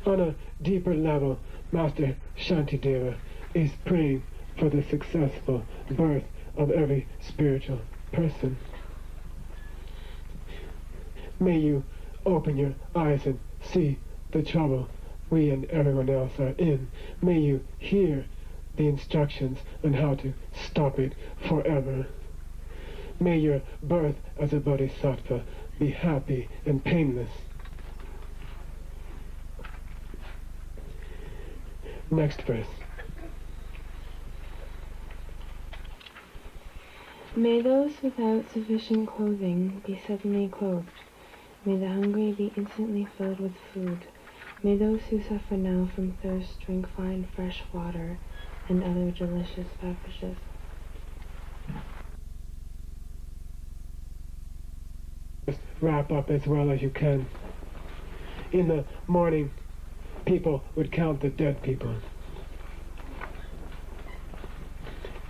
On a deeper level, Master Shantideva is praying for the successful birth of every spiritual person. May you open your eyes and see the trouble we and everyone else are in. May you hear the instructions on how to stop it forever. May your birth as a bodhisattva be happy and painless. Next verse. May those without sufficient clothing be suddenly clothed. May the hungry be instantly filled with food. May those who suffer now from thirst drink fine fresh water and other delicious beverages. Just wrap up as well as you can. In the morning, people would count the dead people.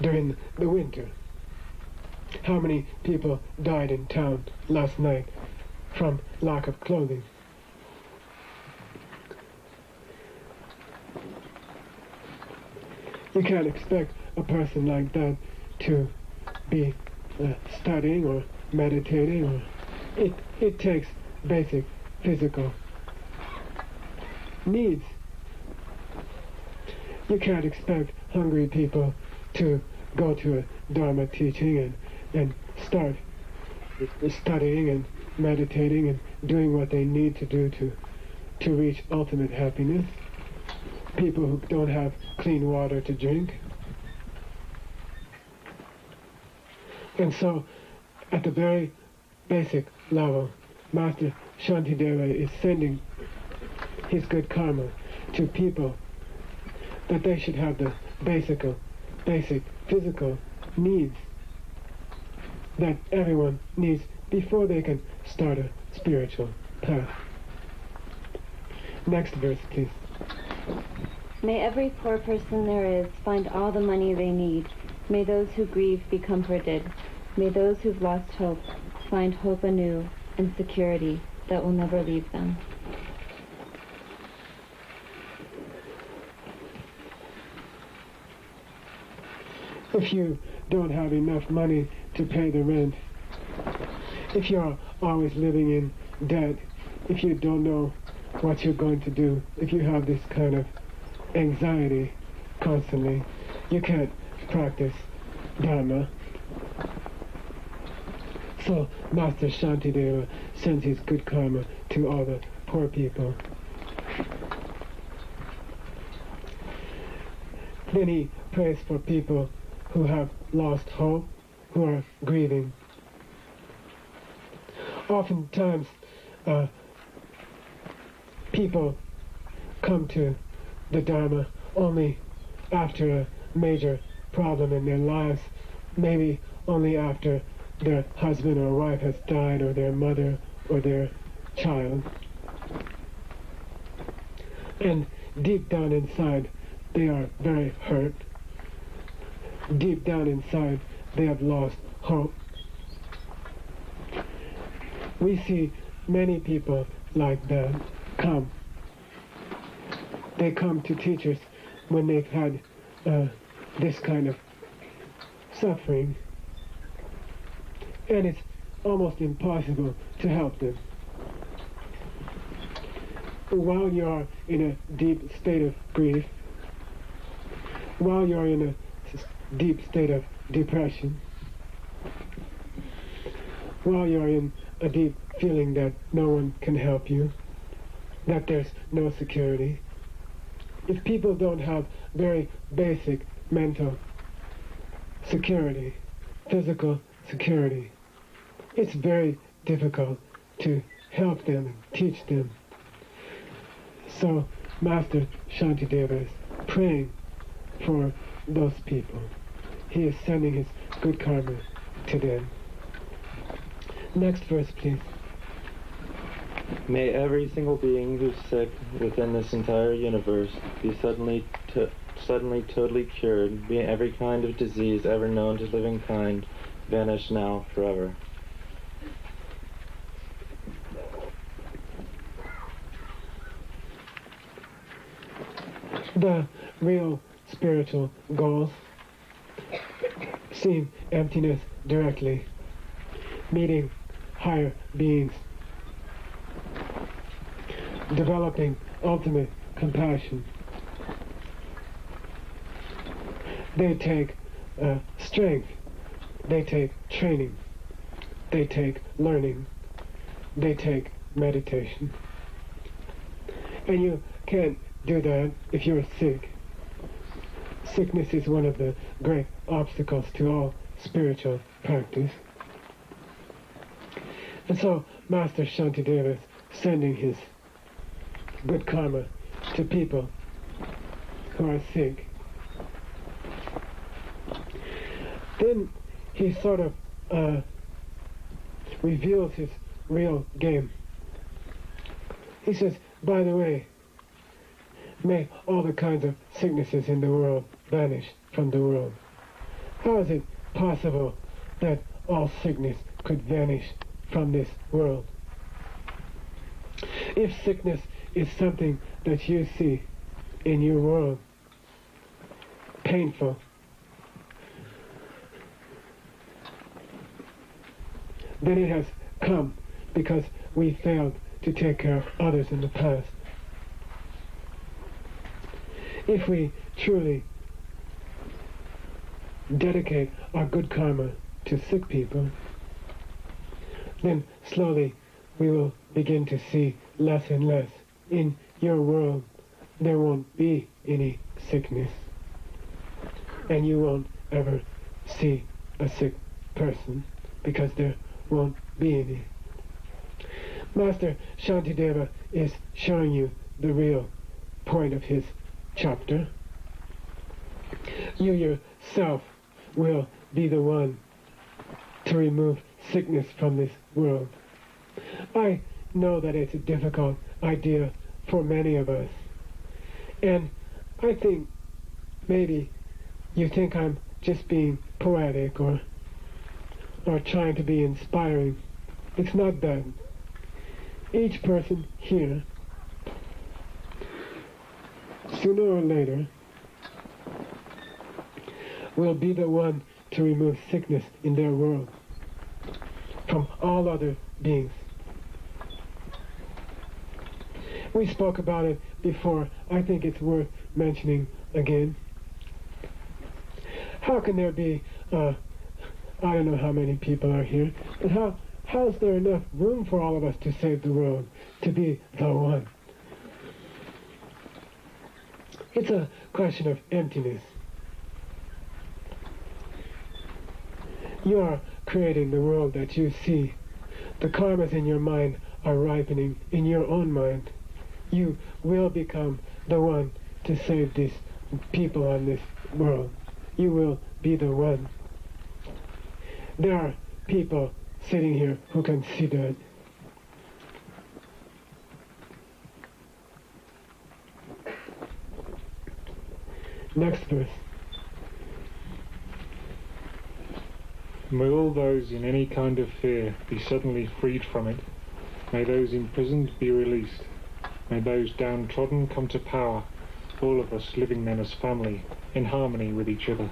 During the winter, how many people died in town last night from lack of clothing? You can't expect a person like that to be studying or meditating. Or it takes basic physical needs. You can't expect hungry people to go to a Dharma teaching and start studying and meditating and doing what they need to do to reach ultimate happiness. People who don't have clean water to drink. And so, at the very basic level, Master Shantideva is sending his good karma to people that they should have the basic physical needs that everyone needs before they can start a spiritual path. Next verse, please. May every poor person there is find all the money they need. May those who grieve be comforted. May those who've lost hope find hope anew and security that will never leave them. If you don't have enough money to pay the rent, if you're always living in debt, if you don't know what you're going to do, if you have this kind of anxiety constantly, you can't practice Dharma. So Master Shantideva sends his good karma to all the poor people. Then he prays for people who have lost hope, who are grieving. Oftentimes, people come to the Dharma only after a major problem in their lives, maybe only after their husband or wife has died, or their mother or their child. And deep down inside, they are very hurt. Deep down inside, they have lost hope. We see many people like that come. They come to teachers when they've had this kind of suffering, and it's almost impossible to help them. While you are in a deep state of grief, while you're in a deep state of depression, while you're in a deep feeling that no one can help you, that there's no security, if people don't have very basic mental security, physical security, it's very difficult to help them and teach them. So Master Shantideva is praying for those people. He is sending his good karma to them. Next verse, please. May every single being who's sick within this entire universe be suddenly totally cured. May every kind of disease ever known to living kind vanish now forever. The real spiritual goals: seeing emptiness directly, meeting higher beings, developing ultimate compassion. They take strength, they take training, they take learning, they take meditation. And you can't do that if you're sick. Sickness is one of the great obstacles to all spiritual practice. And so Master Shantideva is sending his good karma to people who are sick. Then he sort of reveals his real game. He says, by the way, may all the kinds of sicknesses in the world vanish from the world. How is it possible that all sickness could vanish from this world? If sickness is something that you see in your world, painful, then it has come because we failed to take care of others in the past. If we truly dedicate our good karma to sick people, then slowly we will begin to see less and less. In your world, there won't be any sickness, and you won't ever see a sick person because there won't be any. Master Shantideva is showing you the real point of his chapter. You yourself will be the one to remove sickness from this world. I know that it's a difficult idea for many of us, and I think maybe you think I'm just being poetic or trying to be inspiring. It's not that. Each person here, sooner or later, will be the one to remove sickness in their world from all other beings. We spoke about it before. I think it's worth mentioning again. How can there be, I don't know how many people are here, but how is there enough room for all of us to save the world, to be the one? It's a question of emptiness. You are creating the world that you see. The karmas in your mind are ripening in your own mind. You will become the one to save these people on this world. You will be the one. There are people sitting here who can see that. Next verse. May all those in any kind of fear be suddenly freed from it. May those imprisoned be released. May those downtrodden come to power, all of us living then as family, in harmony with each other.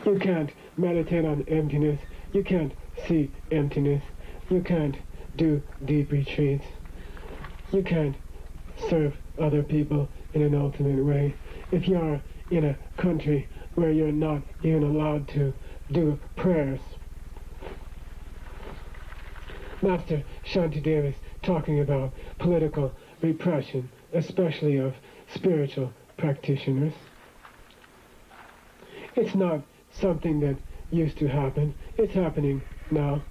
You can't meditate on emptiness. You can't see emptiness. You can't do deep retreats. You can't serve other people in an ultimate way if you are in a country where you're not even allowed to do prayers. Master Shantideva is talking about political repression, especially of spiritual practitioners. It's not something that used to happen. It's happening now.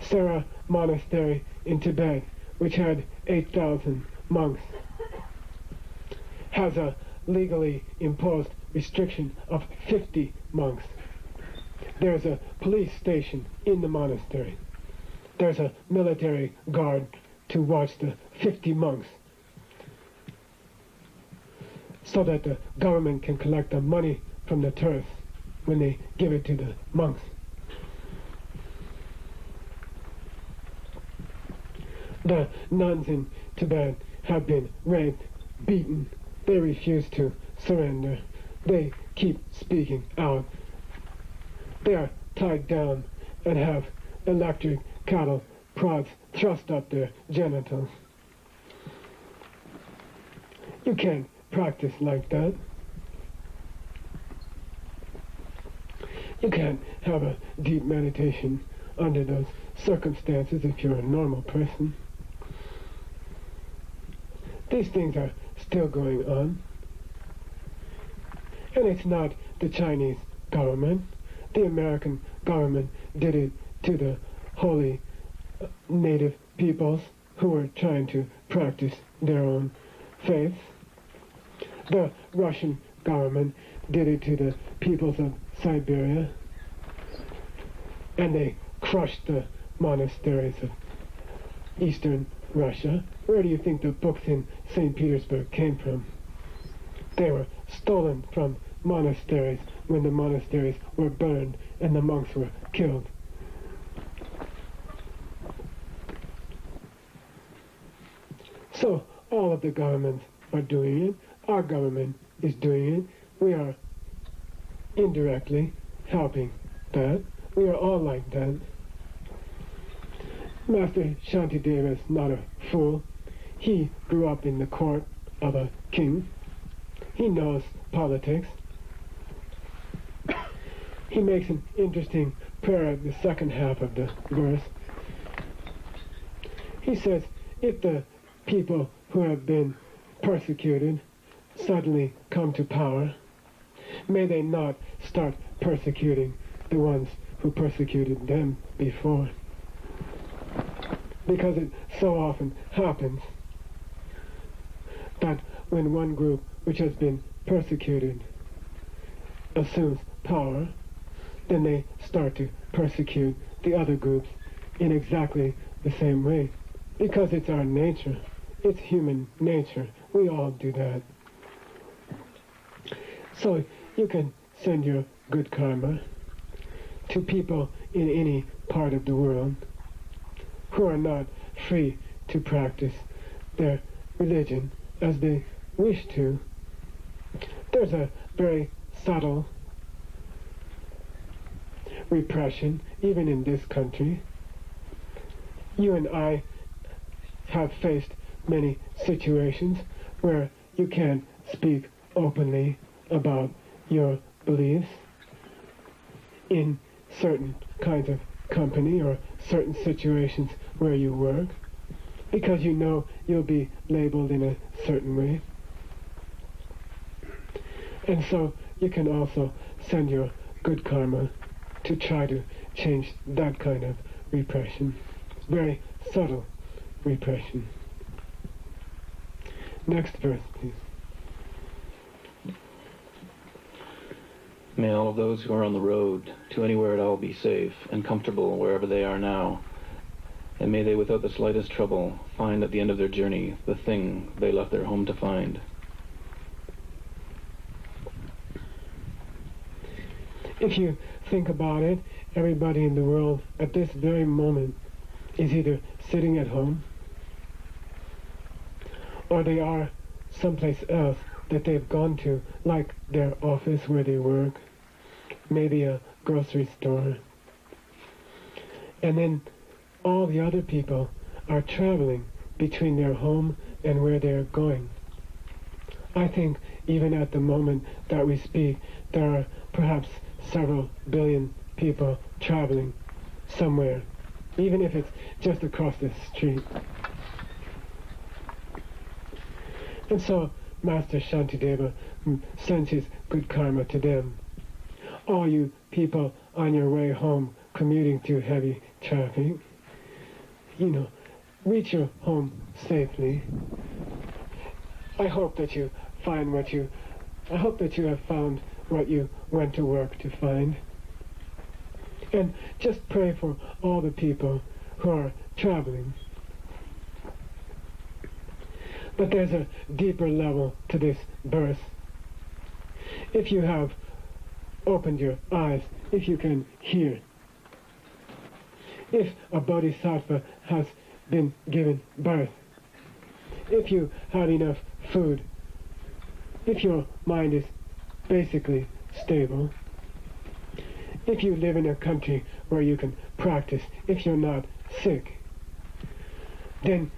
Sera Monastery in Tibet, which had 8,000 monks, has a legally imposed restriction of 50 monks. There's a police station in the monastery. There's a military guard to watch the 50 monks, so that the government can collect the money from the tourists. when they give it to the monks. The nuns in Tibet have been raped, beaten. They refuse to surrender. They keep speaking out. They are tied down and have electric cattle prods thrust up their genitals. You can't practice like that. You can't have a deep meditation under those circumstances if you're a normal person. These things are still going on. And it's not the Chinese government. The American government did it to the holy native peoples who were trying to practice their own faith. The Russian government did it to the peoples of Siberia. And they crushed the monasteries of Eastern Russia. Where do you think the books in St. Petersburg came from? They were stolen from monasteries when the monasteries were burned and the monks were killed. So all of the governments are doing it. Our government is doing it. We are indirectly helping that. We are all like that. Master Shantideva is not a fool. He grew up in the court of a king. He knows politics. He makes an interesting prayer at the second half of the verse. He says, if the people who have been persecuted suddenly come to power, may they not start persecuting the ones who persecuted them before. Because it so often happens that when one group which has been persecuted assumes power, then they start to persecute the other groups in exactly the same way. Because it's our nature. It's human nature. We all do that. So you can send your good karma to people in any part of the world who are not free to practice their religion as they wish to. There's a very subtle repression, even in this country. You and I have faced many situations where you can't speak openly about your beliefs in certain kinds of company or certain situations where you work, because you know you'll be labeled in a certain way. And so you can also send your good karma to try to change that kind of repression. It's very subtle repression. Next verse, please. May all of those who are on the road to anywhere at all be safe and comfortable wherever they are now, and may they without the slightest trouble find at the end of their journey the thing they left their home to find. If you think about it, everybody in the world at this very moment is either sitting at home or they are someplace else that they've gone to, like their office where they work, maybe a grocery store. And then all the other people are traveling between their home and where they're going. I think even at the moment that we speak, there are perhaps several billion people traveling somewhere, even if it's just across the street. And so Master Shantideva sends his good karma to them. All you people on your way home commuting through heavy traffic, reach your home safely. I hope that you have found what you went to work to find. And just pray for all the people who are traveling. But there's a deeper level to this verse. If you have opened your eyes, if you can hear. If a bodhisattva has been given birth, if you had enough food, if your mind is basically stable, if you live in a country where you can practice, if you're not sick, then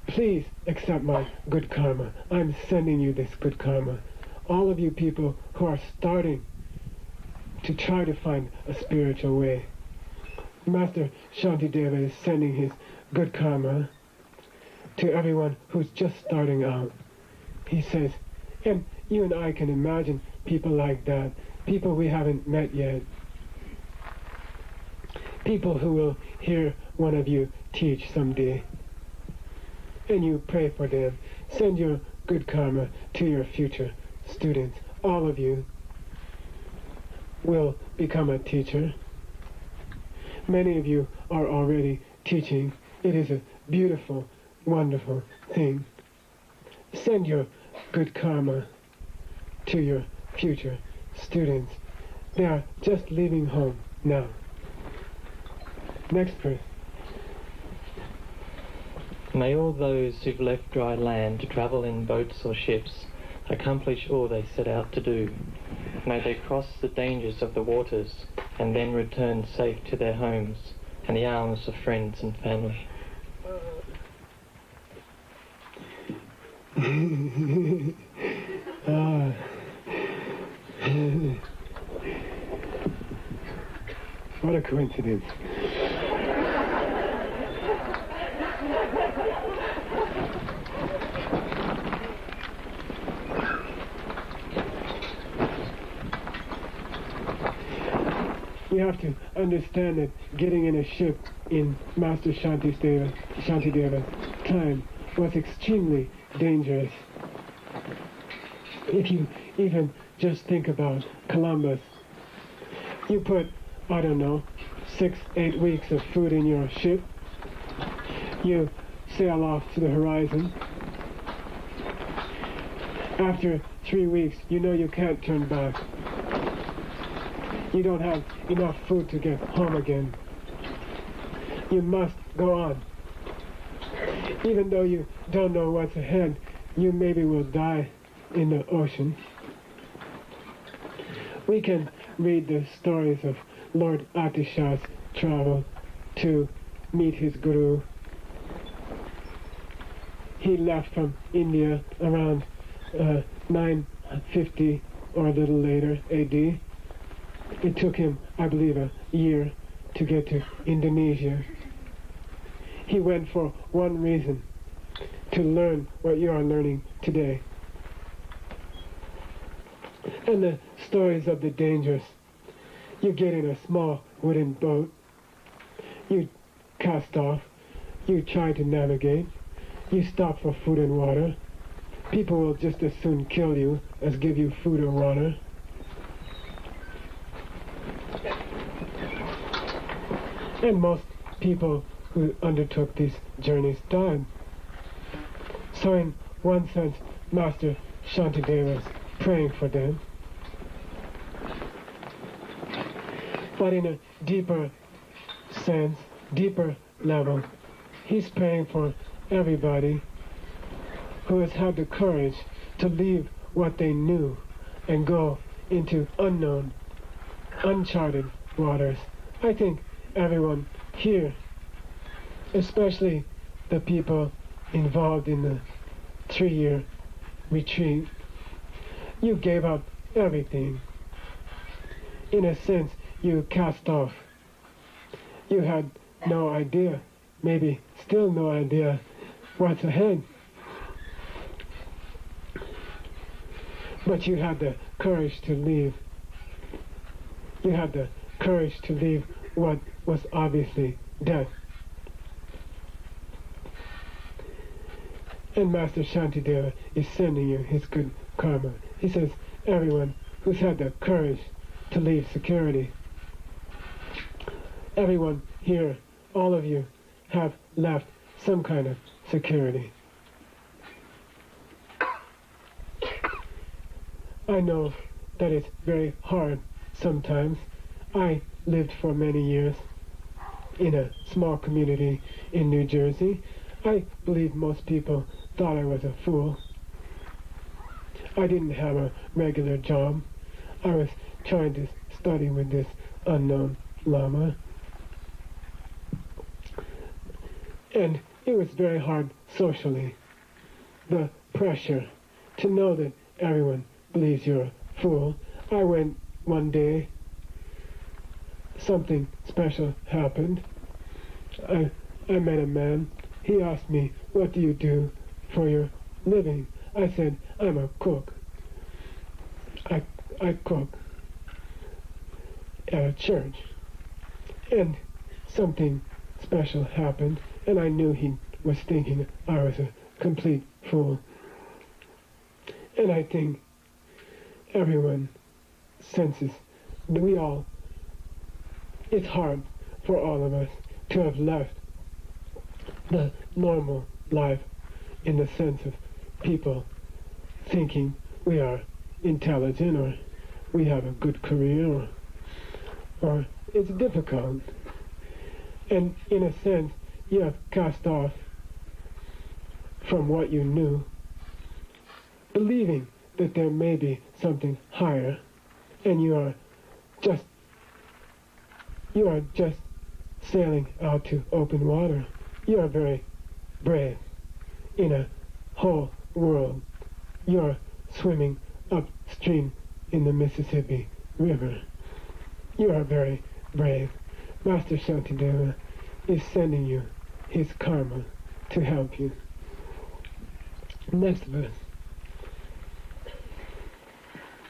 please accept my good karma. I'm sending you this good karma. All of you people who are starting to try to find a spiritual way, Master Shantideva is sending his good karma to everyone who's just starting out. He says, and you and I can imagine people like that, people we haven't met yet, people who will hear one of you teach someday, and you pray for them. Send your good karma to your future students. All of you will become a teacher. Many of you are already teaching. It is a beautiful, wonderful thing. Send your good karma to your future students. They are just leaving home now. Next person. May all those who've left dry land to travel in boats or ships accomplish all they set out to do. May they cross the dangers of the waters and then return safe to their homes and the arms of friends and family. What a coincidence. You have to understand that getting in a ship in Master Shantideva's time was extremely dangerous. If you even just think about Columbus, you put, I don't know, 6-8 weeks of food in your ship, you sail off to the horizon. After 3 weeks, you know you can't turn back. You don't have enough food to get home again. You must go on. Even though you don't know what's ahead, you maybe will die in the ocean. We can read the stories of Lord Atisha's travel to meet his guru. He left from India around 950 or a little later AD. It took him, I believe, a year to get to Indonesia. He went for one reason, to learn what you are learning today. And the stories of the dangers. You get in a small wooden boat, you cast off, you try to navigate, you stop for food and water. People will just as soon kill you as give you food or water. And most people who undertook these journeys died. So in one sense, Master Shantideva is praying for them. But in a deeper sense, deeper level, he's praying for everybody who has had the courage to leave what they knew and go into unknown, uncharted waters. I think everyone here, especially the people involved in the 3-year retreat, you gave up everything. In a sense, you cast off. You had no idea, maybe still no idea, what's ahead. But you had the courage to leave. You had the courage to leave what was obviously death. And Master Shantideva is sending you his good karma. He says, everyone who's had the courage to leave security, everyone here, all of you, have left some kind of security. I know that it's very hard sometimes. I lived for many years in a small community in New Jersey. I believe most people thought I was a fool. I didn't have a regular job. I was trying to study with this unknown Lama. And it was very hard socially. The pressure to know that everyone believes you're a fool. I went one day, something special happened. I met a man. He asked me, "What do you do for your living?" I said, "I'm a cook. I cook at a church." And something special happened, and I knew he was thinking I was a complete fool. And I think everyone senses that it's hard for all of us to have left the normal life in the sense of people thinking we are intelligent or we have a good career or it's difficult. And in a sense, you have cast off from what you knew, believing that there may be something higher, and you are just sailing out to open water. You are very brave in a whole world. You are swimming upstream in the Mississippi River. You are very brave. Master Shantideva is sending you his karma to help you. Next verse.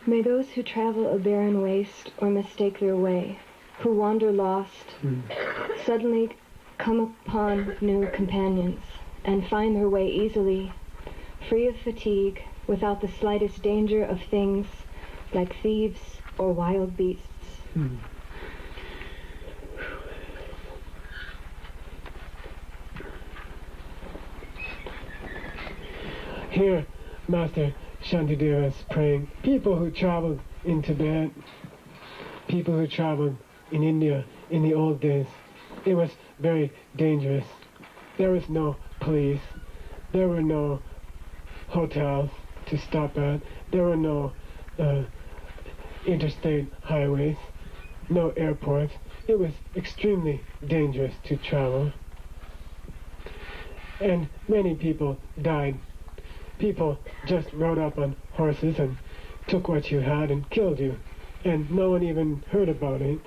May those who travel a barren waste or mistake their way, who wander lost, suddenly come upon new companions and find their way easily, free of fatigue, without the slightest danger of things like thieves or wild beasts. Here, Master Shantideva is praying. People who traveled in Tibet, people who traveled in India in the old days, it was very dangerous. There was no police. There were no hotels to stop at. There were no interstate highways, no airports. It was extremely dangerous to travel. And many people died. People just rode up on horses and took what you had and killed you. And no one even heard about it.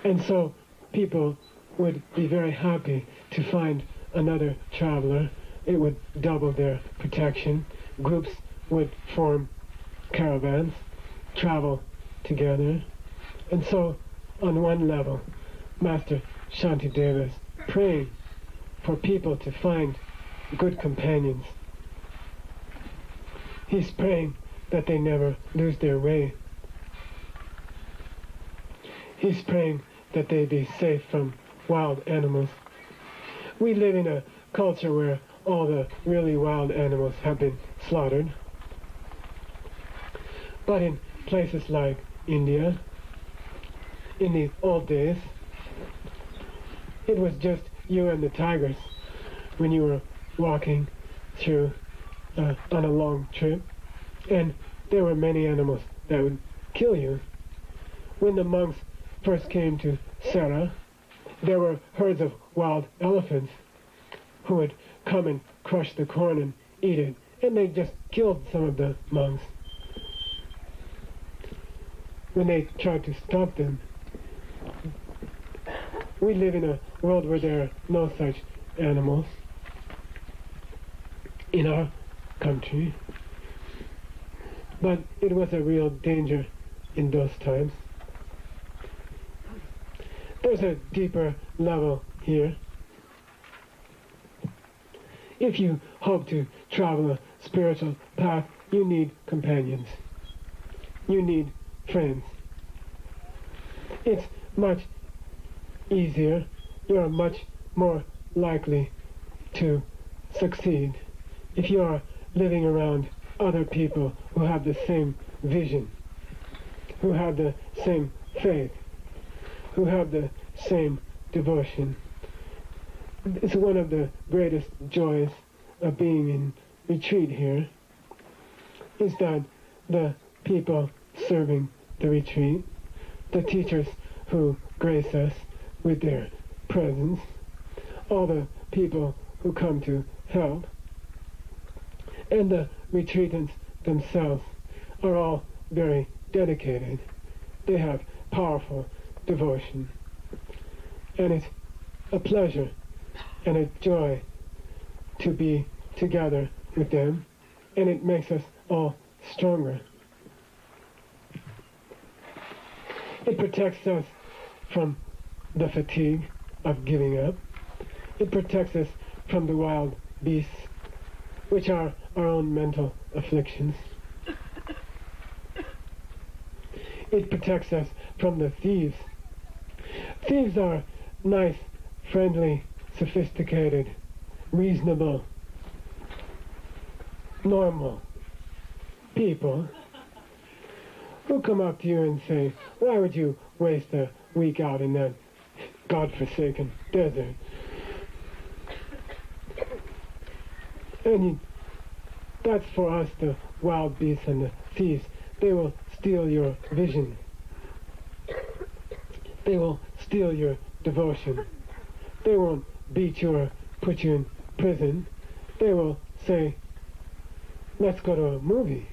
And so people would be very happy to find another traveler. It would double their protection. Groups would form caravans, travel together. And so, on one level, Master Shantideva is praying for people to find good companions. He's praying that they never lose their way. He's praying that they be safe from wild animals. We live in a culture where all the really wild animals have been slaughtered. But in places like India, in the old days, it was just you and the tigers when you were walking through on a long trip, and there were many animals that would kill you. When the monks first came to Sera, there were herds of wild elephants who would come and crush the corn and eat it, and they just killed some of the monks. When they tried to stop them, we live in a world where there are no such animals in our country, but it was a real danger in those times. There's a deeper level here. If you hope to travel a spiritual path, you need companions. You need friends. It's much easier, you are much more likely to succeed if you are living around other people who have the same vision, who have the same faith, who have the same devotion. It's one of the greatest joys of being in retreat here, is that the people serving the retreat, the teachers who grace us with their presence, all the people who come to help, and the retreatants themselves are all very dedicated. They have powerful devotion. And it's a pleasure and a joy to be together with them, and it makes us all stronger. It protects us from the fatigue of giving up. It protects us from the wild beasts, which are our own mental afflictions. It protects us from the thieves. Thieves are nice, friendly, sophisticated, reasonable, normal people who come up to you and say, why would you waste a week out in that godforsaken desert? And that's for us, the wild beasts and the thieves. They will steal your vision. They will steal your devotion. They won't beat you or put you in prison. They will say, let's go to a movie.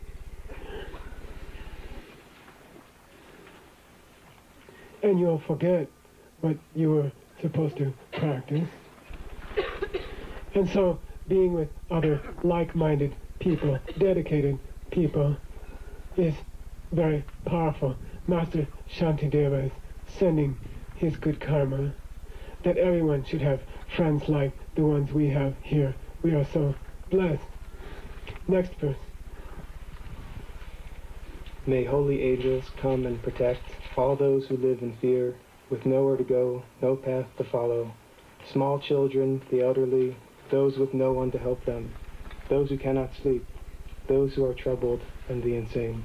And you'll forget what you were supposed to practice. And so being with other like-minded people, dedicated people, is very powerful. Master Shantideva is sending his good karma that everyone should have friends like the ones we have here. We are so blessed. Next verse. May holy angels come and protect all those who live in fear, with nowhere to go, no path to follow. Small children, the elderly, those with no one to help them, those who cannot sleep, those who are troubled, and the insane.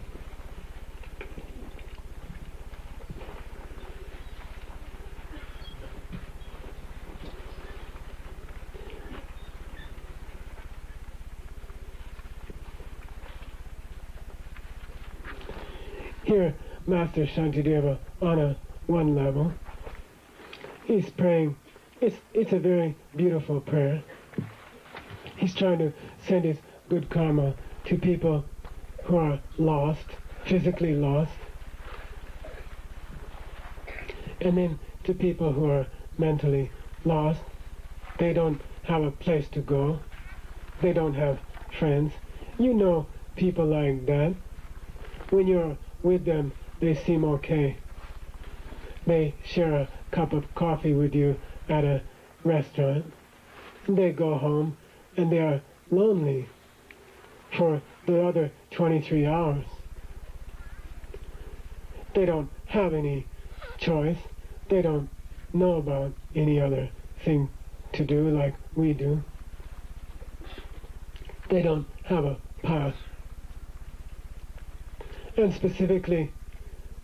Here, Master Shantideva, on one level, he's praying. It's a very beautiful prayer. He's trying to send his good karma to people who are lost, physically lost, and then to people who are mentally lost. They don't have a place to go. They don't have friends. You know people like that. When you're with them, they seem okay. They share a cup of coffee with you at a restaurant. They go home and they are lonely for the other 23 hours. They don't have any choice. They don't know about any other thing to do like we do. They don't have a path. And specifically,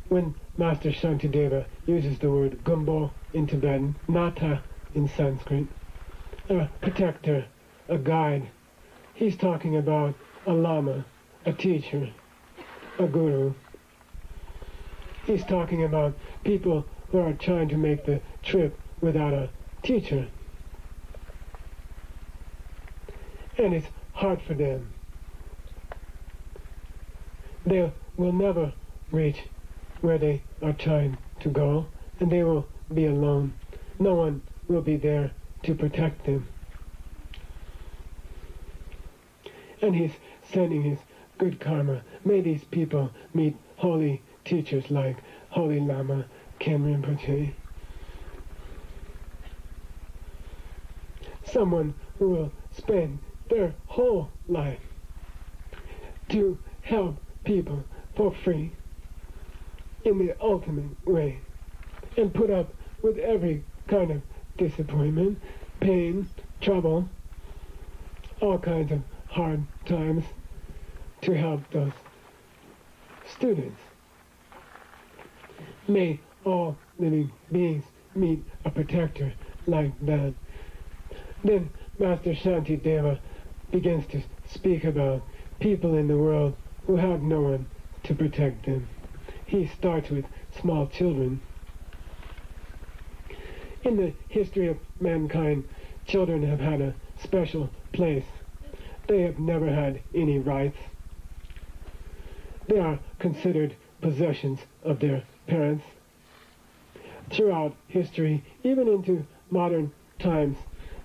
when Master Shantideva uses the word gumbo in Tibetan, nata in Sanskrit, a protector, a guide, he's talking about a lama, a teacher, a guru. He's talking about people who are trying to make the trip without a teacher. And it's hard for them. They will never reach where they are trying to go, and they will be alone. No one will be there to protect them. And he's sending his good karma. May these people meet holy teachers like Holy Lama Khen Rinpoche. Someone who will spend their whole life to help people for free in the ultimate way, and put up with every kind of disappointment, pain, trouble, all kinds of hard times to help those students. May all living beings meet a protector like that. Then Master Shantideva begins to speak about people in the world who have no one to protect them. He starts with small children. In the history of mankind, children have had a special place. They have never had any rights. They are considered possessions of their parents. Throughout history, even into modern times,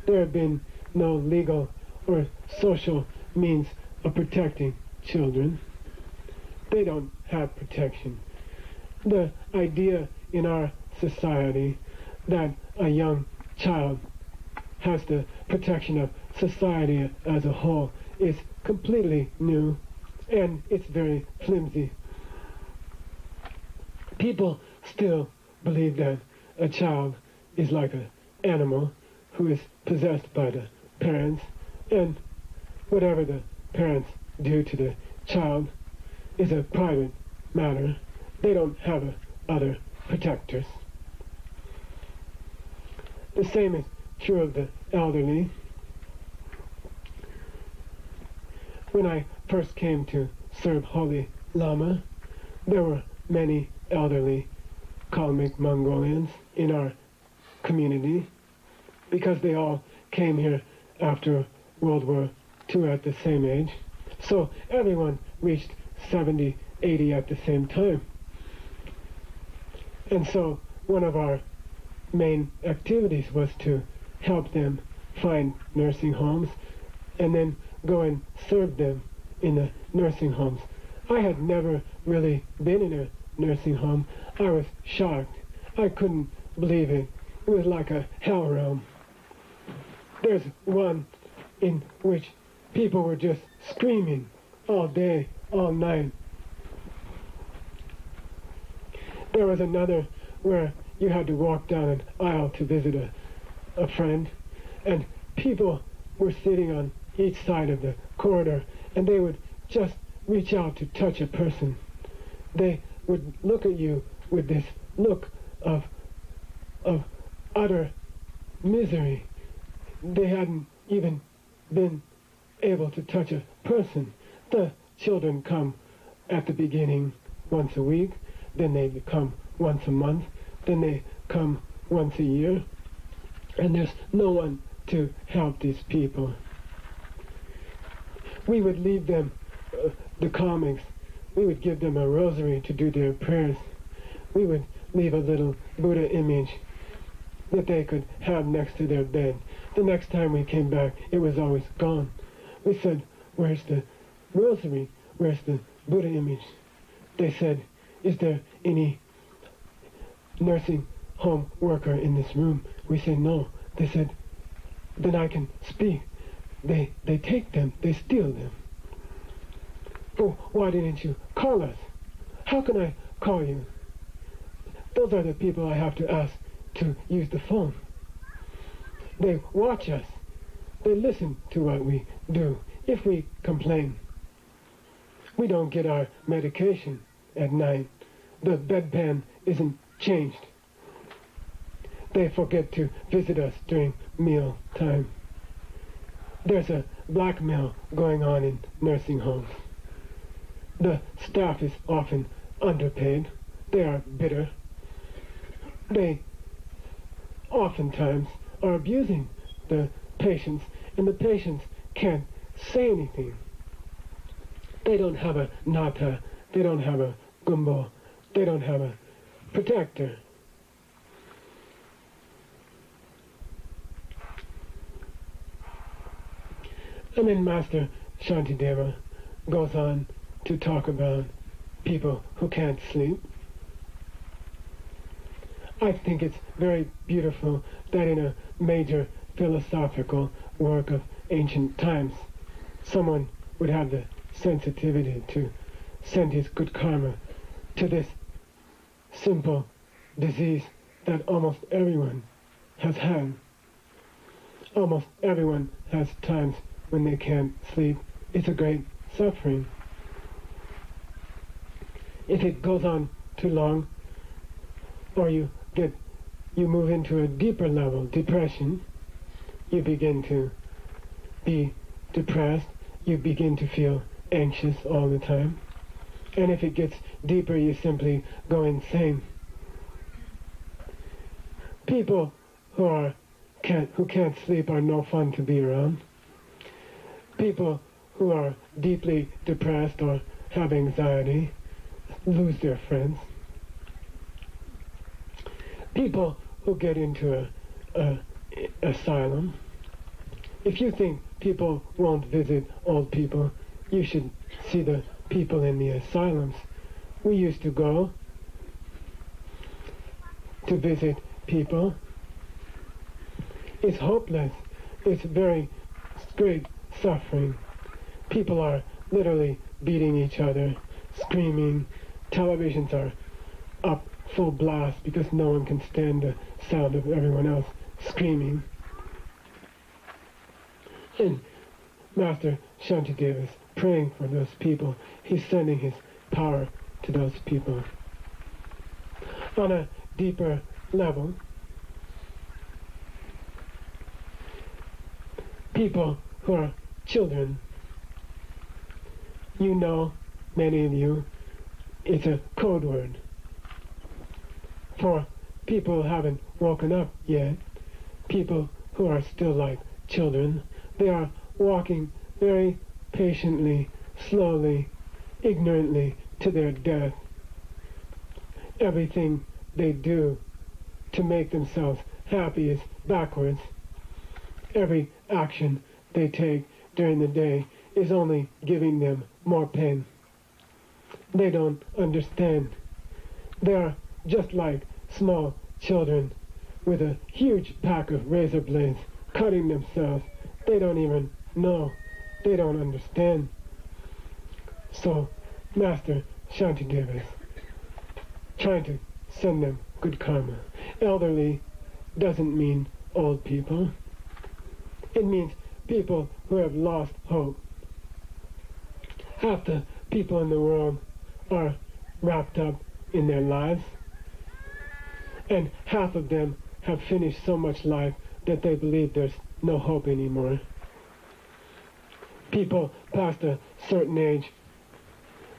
there have been no legal or social means of protecting children. They don't have protection. The idea in our society that a young child has the protection of society as a whole is completely new, and it's very flimsy. People still believe that a child is like an animal who is possessed by the parents, and whatever the parents do to the child is a private matter. They don't have other protectors. The same is true of the elderly. When I first came to serve Holy Lama, there were many elderly Kalmyk Mongolians in our community because they all came here after World War II at the same age. So everyone reached 70, 80 at the same time. And so one of our main activities was to help them find nursing homes and then go and serve them in the nursing homes. I had never really been in a nursing home. I was shocked. I couldn't believe it. It was like a hell realm. There's one in which people were just screaming all day, all night. There was another where you had to walk down an aisle to visit a friend, and people were sitting on each side of the corridor, and they would just reach out to touch a person. They would look at you with this look of utter misery. They hadn't even been able to touch a person. The children come at the beginning once a week, then they come once a month, then they come once a year, and there's no one to help these people. We would leave them the comics. We would give them a rosary to do their prayers. We would leave a little Buddha image that they could have next to their bed. The next time we came back, it was always gone. We said, "Where's the rosary? Where's the Buddha image?" They said, "Is there any nursing home worker in this room?" We said, "No." They said, "Then I can speak." They take them, they steal them. "Oh, why didn't you call us?" "How can I call you?" Those are the people I have to ask to use the phone. They watch us. They listen to what we do. If we complain, we don't get our medication at night. The bedpan isn't changed. They forget to visit us during meal time. There's a blackmail going on in nursing homes. The staff is often underpaid. They are bitter. They oftentimes are abusing the patients, and the patients can't say anything. They don't have a nata, they don't have a gumbo, they don't have a protector. And then Master Shantideva goes on to talk about people who can't sleep. I think it's very beautiful that in a major philosophical work of ancient times, someone would have the sensitivity to send his good karma to this simple disease that almost everyone has had. Almost everyone has times when they can't sleep. It's a great suffering. If it goes on too long, or you move into a deeper level, depression, you begin to be depressed, you begin to feel anxious all the time. And if it gets deeper, you simply go insane. People who can't sleep are no fun to be around. People who are deeply depressed or have anxiety lose their friends. People who get into a asylum, if you think people won't visit old people, you should see the people in the asylums. We used to go to visit people. It's hopeless. It's very great suffering. People are literally beating each other, screaming. Televisions are up full blast because no one can stand the sound of everyone else screaming. And Master Shantideva is praying for those people. He's sending his power to those people. On a deeper level, people who are children, you know, many of you, it's a code word for people who haven't woken up yet, people who are still like children. They are walking very patiently, slowly, ignorantly to their death. Everything they do to make themselves happy is backwards. Every action they take during the day is only giving them more pain. They don't understand. They are just like small children with a huge pack of razor blades cutting themselves. They don't even know. They don't understand. So Master Shantideva is trying to send them good karma. Elderly doesn't mean old people. It means people who have lost hope. Half the people in the world are wrapped up in their lives, and half of them have finished so much life that they believe there's no hope anymore. People past a certain age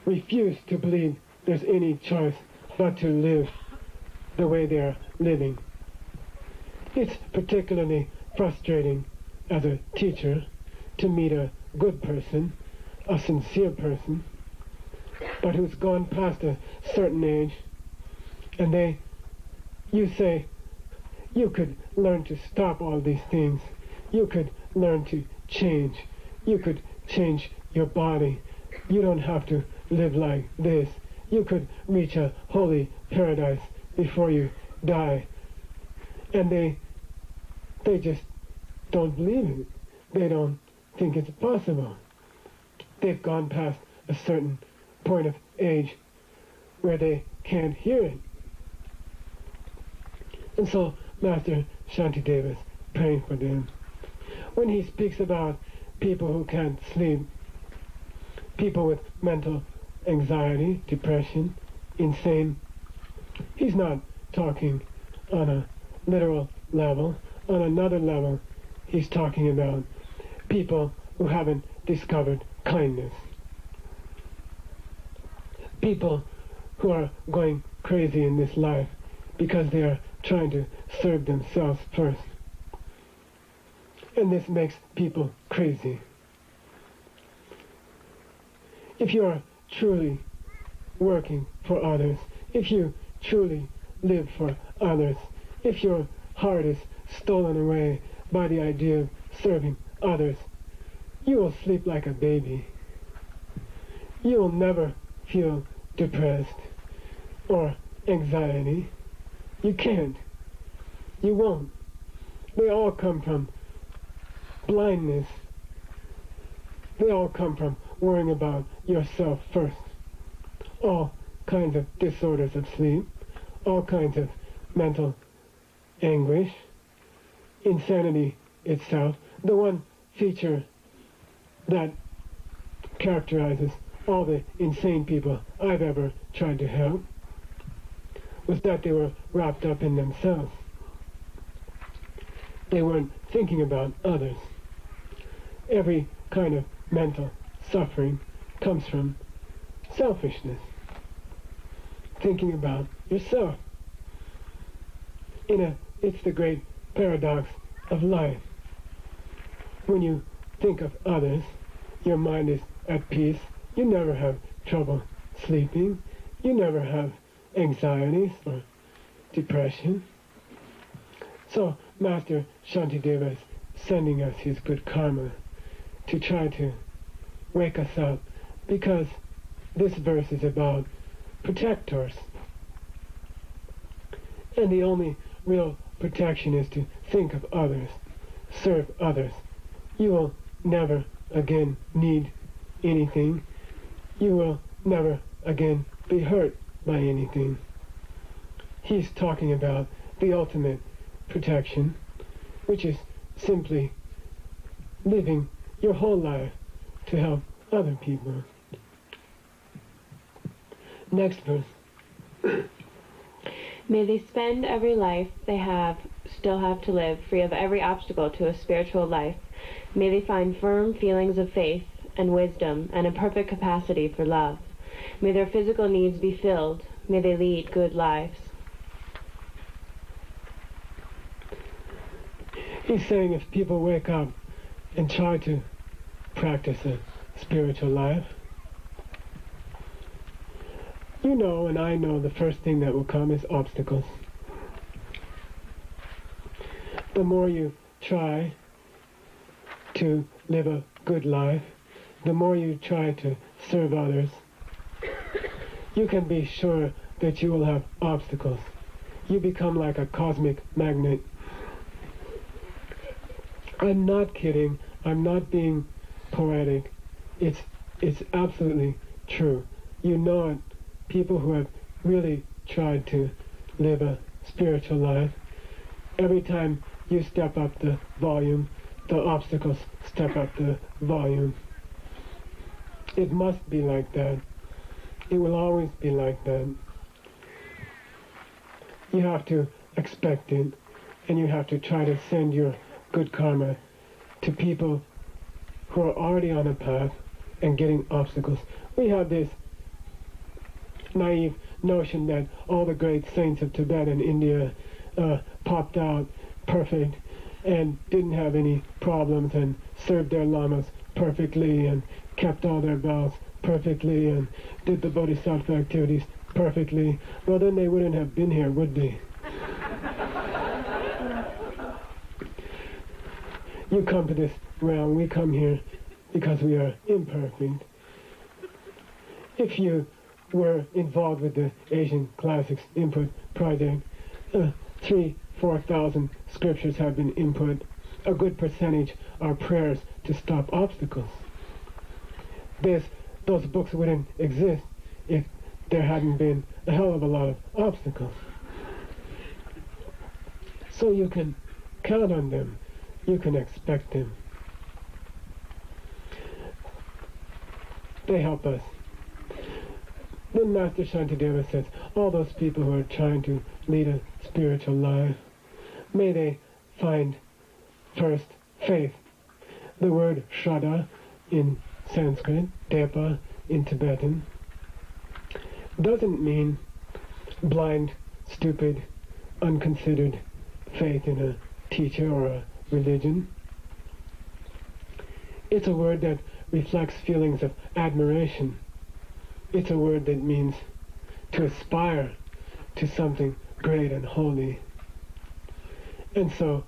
refuse to believe there's any choice but to live the way they're living. It's particularly frustrating as a teacher to meet a good person, a sincere person, but who's gone past a certain age, and you say, you could learn to stop all these things. You could learn to change. You could change your body. You don't have to live like this. You could reach a holy paradise before you die. And they just don't believe it. They don't think it's possible. They've gone past a certain point of age where they can't hear it. And so Master Shantideva is praying for them. When he speaks about people who can't sleep, people with mental anxiety, depression, insane, he's not talking on a literal level. On another level, he's talking about people who haven't discovered kindness. People who are going crazy in this life because they are trying to serve themselves first. And this makes people crazy. If you are truly working for others, if you truly live for others, if your heart is stolen away by the idea of serving others, you will sleep like a baby. You will never feel depressed or anxiety. You can't. You won't. They all come from blindness. They all come from worrying about yourself first. All kinds of disorders of sleep, all kinds of mental anguish, insanity itself. The one feature that characterizes all the insane people I've ever tried to help was that they were wrapped up in themselves. They weren't thinking about others. Every kind of mental suffering comes from selfishness. Thinking about yourself. It's the great paradox of life. When you think of others, your mind is at peace. You never have trouble sleeping. You never have anxieties or depression. So Master Shantideva is sending us his good karma to try to wake us up, because this verse is about protectors. And the only real protection is to think of others, serve others. You will never again need anything. You will never again be hurt by anything. He's talking about the ultimate protection, which is simply living your whole life to help other people. Next verse. May they spend every life they still have to live, free of every obstacle to a spiritual life. May they find firm feelings of faith and wisdom and a perfect capacity for love. May their physical needs be filled. May they lead good lives. He's saying if people wake up and try to practice a spiritual life, you know and I know the first thing that will come is obstacles. The more you try to live a good life, the more you try to serve others, you can be sure that you will have obstacles. You become like a cosmic magnet. I'm not kidding. I'm not being poetic. It's absolutely true. You know it. People who have really tried to live a spiritual life, every time you step up the volume, the obstacles step up the volume. It must be like that. It will always be like that. You have to expect it, and you have to try to send your good karma to people who are already on a path and getting obstacles. We have this naive notion that all the great saints of Tibet and India popped out perfect and didn't have any problems and served their lamas perfectly and kept all their vows perfectly and did the bodhisattva activities perfectly. Well, then they wouldn't have been here, would they? You come to this realm, we come here because we are imperfect. If you were involved with the Asian Classics Input Project, 3,000-4,000 scriptures have been input. A good percentage are prayers to stop obstacles. Those books wouldn't exist if there hadn't been a hell of a lot of obstacles. So you can count on them. You can expect them. They help us. Then Master Shantideva says, all those people who are trying to lead a spiritual life, may they find first faith. The word Shraddha in Sanskrit, Depa in Tibetan, doesn't mean blind, stupid, unconsidered faith in a teacher or a religion. It's a word that reflects feelings of admiration. It's a word that means to aspire to something great and holy. And so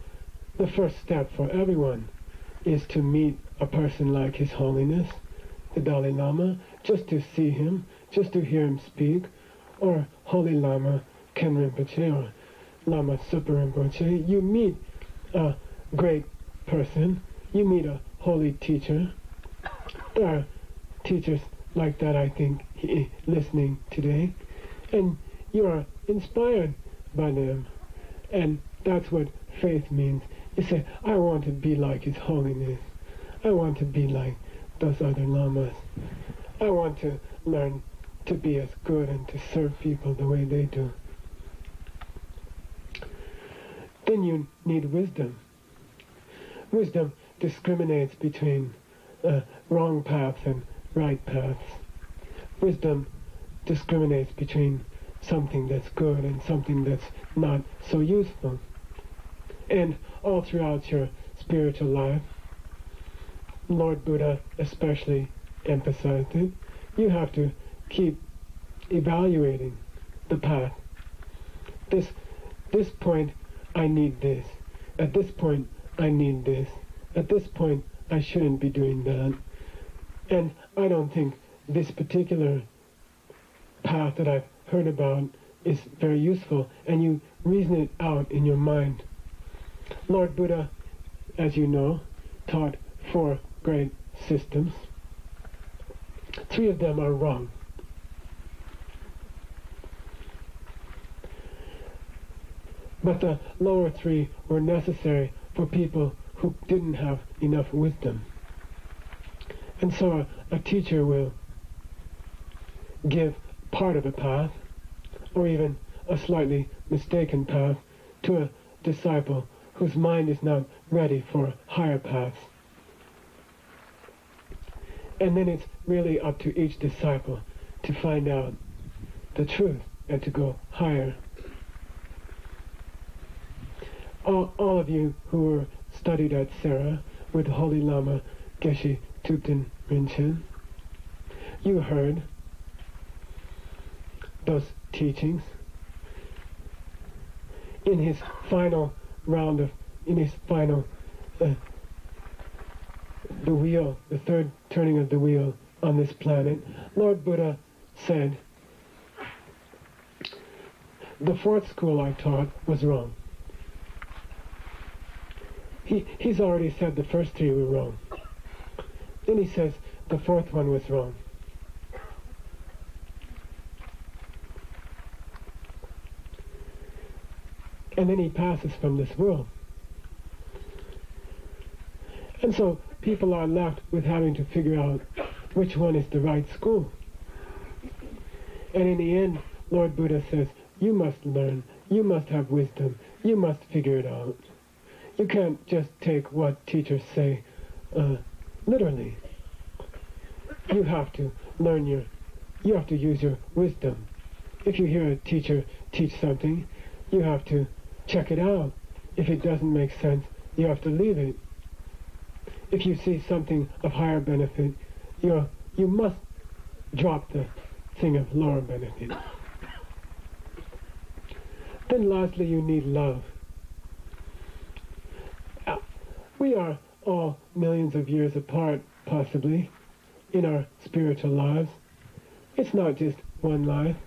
the first step for everyone is to meet a person like His Holiness, the Dalai Lama, just to see him, just to hear him speak, or Holy Lama Ken Rinpoche or Lama Super Rinpoche. You meet a great person, you meet a holy teacher. There are teachers like that, I think, listening today, and you are inspired by them. And that's what faith means. You say, I want to be like His Holiness. I want to be like those other lamas. I want to learn to be as good and to serve people the way they do. Then you need wisdom. Wisdom discriminates between wrong paths and right paths. Wisdom discriminates between something that's good and something that's not so useful. And all throughout your spiritual life, Lord Buddha especially emphasized it, you have to keep evaluating the path. This point, I need this. At this point, I need this. At this point, I shouldn't be doing that. And I don't think this particular path that I've heard about is very useful, and you reason it out in your mind. Lord Buddha, as you know, taught 4 great systems. 3 of them are wrong. But the lower 3 were necessary for people who didn't have enough wisdom. And so a teacher will give part of a path, or even a slightly mistaken path, to a disciple whose mind is not ready for higher paths. And then it's really up to each disciple to find out the truth and to go higher. All of you who were studied at Sera with Holy Lama Geshe Thupten Rinchen, you heard those teachings. In his final round the wheel, the 3rd turning of the wheel on this planet, Lord Buddha said, the 4th school I taught was wrong. He's already said the first 3 were wrong. Then he says the 4th one was wrong. And then he passes from this world. And so people are left with having to figure out which one is the right school. And in the end, Lord Buddha says, you must learn, you must have wisdom, you must figure it out. You can't just take what teachers say literally. You have to learn you have to use your wisdom. If you hear a teacher teach something, you have to check it out. If it doesn't make sense, you have to leave it. If you see something of higher benefit, you must drop the thing of lower benefit. Then lastly, you need love. We are all millions of years apart, possibly, in our spiritual lives. It's not just one life.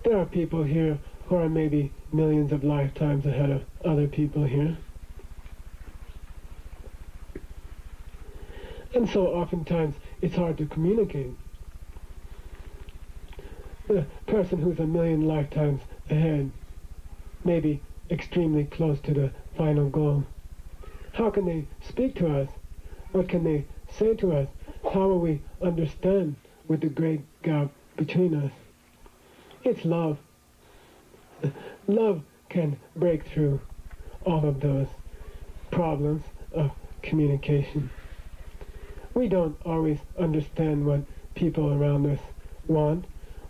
There are people here who are maybe millions of lifetimes ahead of other people here. And so oftentimes it's hard to communicate. The person who's a million lifetimes ahead may be extremely close to the final goal. How can they speak to us? What can they say to us? How will we understand with the great gap between us? It's love. Love can break through all of those problems of communication. We don't always understand what people around us want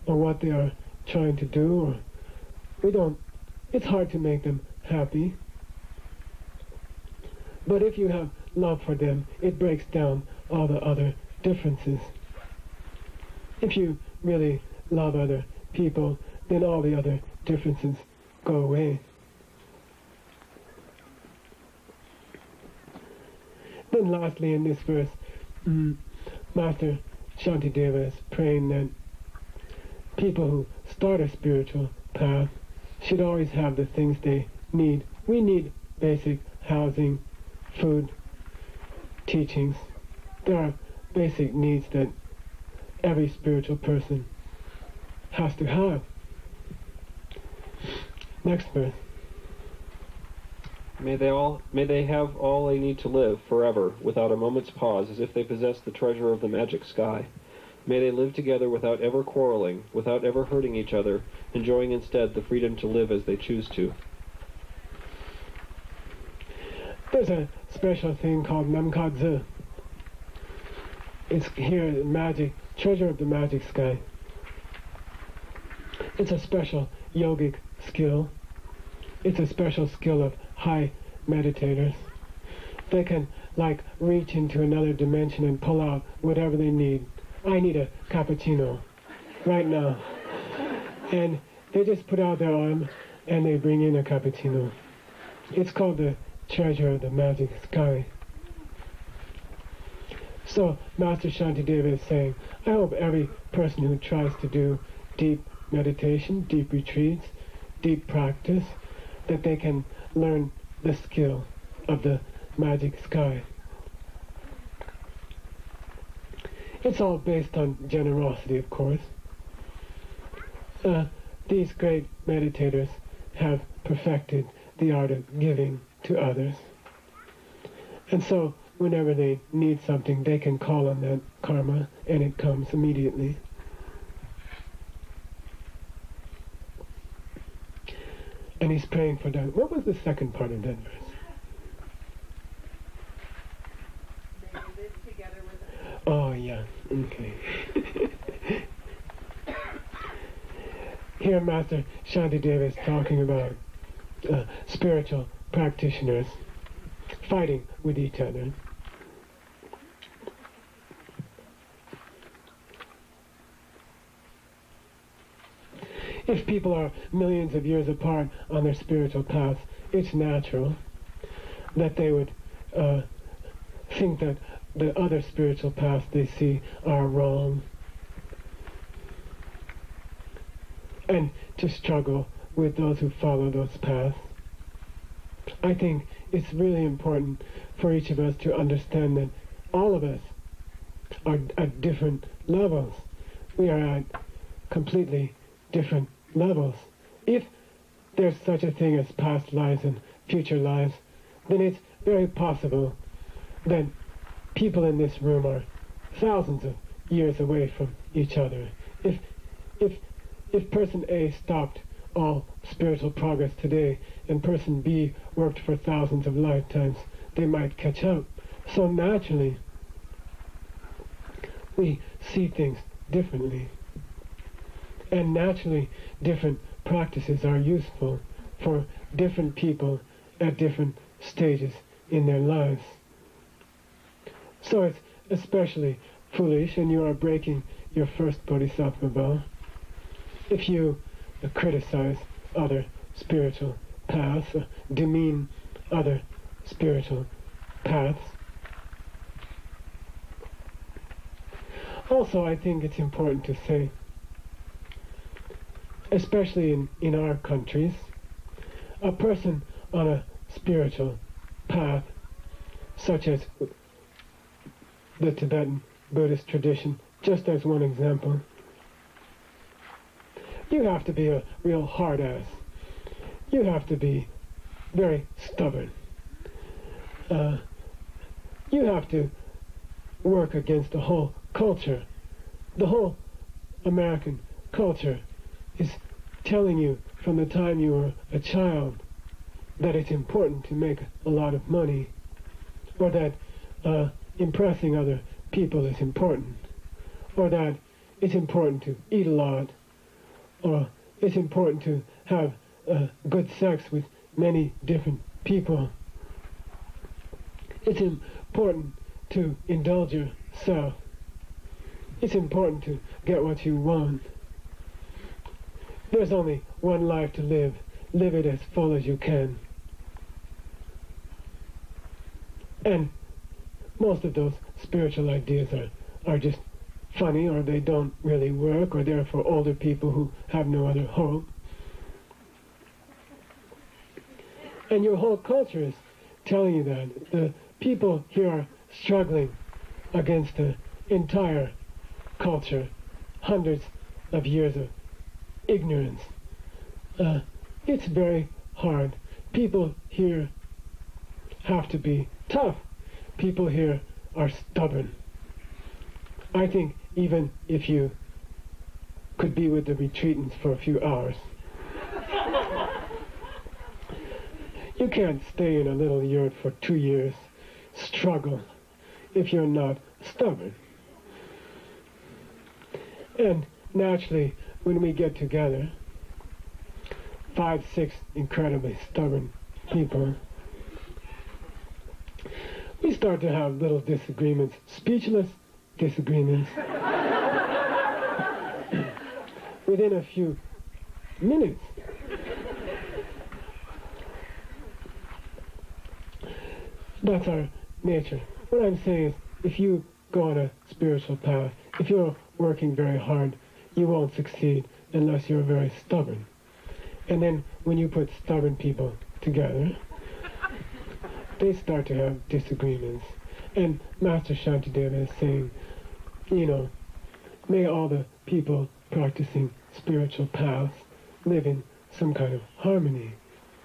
or what they are trying to do, or it's hard to make them happy. But if you have love for them, it breaks down all the other differences. If you really love other people, then all the other differences go away. Then lastly, in this verse, Master Shantideva is praying that people who start a spiritual path should always have the things they need. We need basic housing, food, teachings. There are basic needs that every spiritual person has to have. Next verse. May they have all they need to live forever, without a moment's pause, as if they possessed the treasure of the magic sky. May they live together without ever quarreling, without ever hurting each other, enjoying instead the freedom to live as they choose to. There's a special thing called Namkadze. It's here, magic, treasure of the magic sky. It's a special yogic skill. It's a special skill of high meditators. They can, like, reach into another dimension and pull out whatever they need. I need a cappuccino right now. And they just put out their arm and they bring in a cappuccino. It's called the treasure of the magic sky. So Master Shantideva is saying, I hope every person who tries to do deep meditation, deep retreats, deep practice, that they can learn the skill of the magic sky. It's all based on generosity, of course. These great meditators have perfected the art of giving to others. And so, whenever they need something, they can call on that karma, and it comes immediately. And he's praying for that. What was the second part of that verse? Oh, yeah. Okay. Here, Master Shantideva is talking about spiritual practitioners fighting with each other. If people are millions of years apart on their spiritual paths, it's natural that they would think that the other spiritual paths they see are wrong, and to struggle with those who follow those paths. I think it's really important for each of us to understand that all of us are at different levels. We are at completely different levels. If there's such a thing as past lives and future lives, then it's very possible that people in this room are thousands of years away from each other. If person A stopped all spiritual progress today and person B worked for thousands of lifetimes, they might catch up. So naturally, we see things differently. And naturally, different practices are useful for different people at different stages in their lives. So it's especially foolish, and you are breaking your first bodhisattva vow, if you criticize other spiritual paths, or demean other spiritual paths. Also, I think it's important to say, especially in our countries, a person on a spiritual path, such as the Tibetan Buddhist tradition, just as one example, you have to be a real hard ass. You have to be very stubborn. You have to work against the whole culture. The whole American culture is telling you from the time you were a child that it's important to make a lot of money, or that impressing other people is important, or that it's important to eat a lot, or it's important to have good sex with many different people. It's important to indulge yourself. It's important to get what you want. There's only one life to live. Live it as full as you can. And most of those spiritual ideas are just funny, or they don't really work, or they're for older people who have no other hope. And your whole culture is telling you that. The people here are struggling against the entire culture, hundreds of years of ignorance. It's very hard. People here have to be tough. People here are stubborn. I think even if you could be with the retreatants for a few hours, you can't stay in a little yurt for 2 years, struggle, if you're not stubborn. And naturally, when we get together, 5, 6 incredibly stubborn people, we start to have little disagreements, speechless disagreements. Within a few minutes. That's our nature. What I'm saying is, if you go on a spiritual path, if you're working very hard, you won't succeed unless you're very stubborn. And then when you put stubborn people together, they start to have disagreements. And Master Shantideva is saying, you know, may all the people practicing spiritual paths live in some kind of harmony,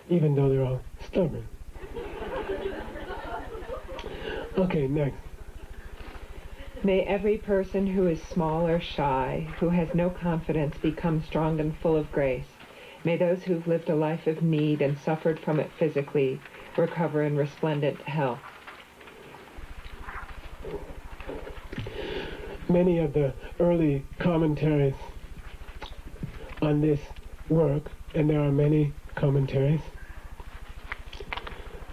even though they're all stubborn. Okay, next. May every person who is small or shy, who has no confidence, become strong and full of grace. May those who've lived a life of need and suffered from it physically recover in resplendent health. Many of the early commentaries on this work, and there are many commentaries,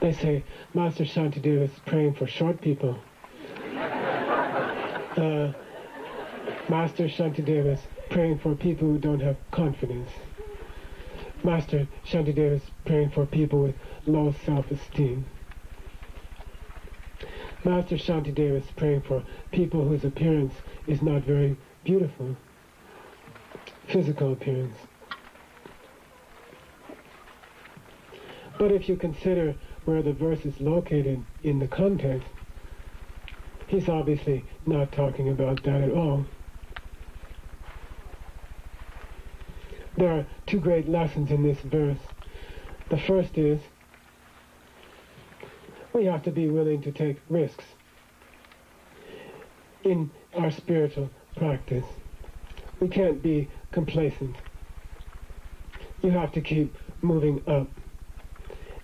they say Master Shantideva is praying for short people. Master Shantideva is praying for people who don't have confidence. Master Shantideva is praying for people with low self-esteem. Master Shantideva is praying for people whose appearance is not very beautiful, physical appearance. But if you consider where the verse is located in the context, he's obviously not talking about that at all. There are 2 great lessons in this verse. The first is, we have to be willing to take risks in our spiritual practice. We can't be complacent. You have to keep moving up.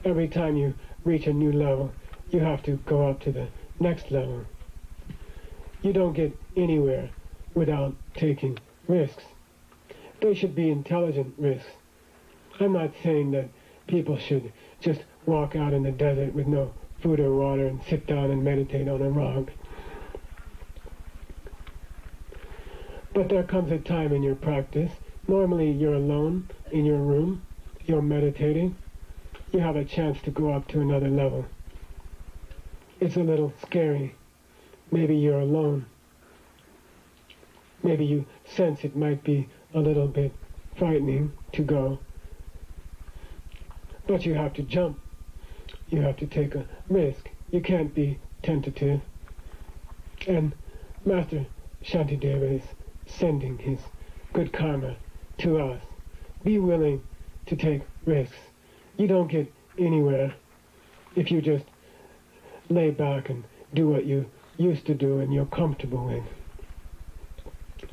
Every time you reach a new level, you have to go up to the next level. You don't get anywhere without taking risks. They should be intelligent risks. I'm not saying that people should just walk out in the desert with no food or water and sit down and meditate on a rock. But there comes a time in your practice, normally you're alone in your room, you're meditating, you have a chance to go up to another level. It's a little scary. Maybe you're alone. Maybe you sense it might be a little bit frightening to go. But you have to jump. You have to take a risk. You can't be tentative. And Master Shantideva is sending his good karma to us. Be willing to take risks. You don't get anywhere if you just lay back and do what you used to do and you're comfortable with.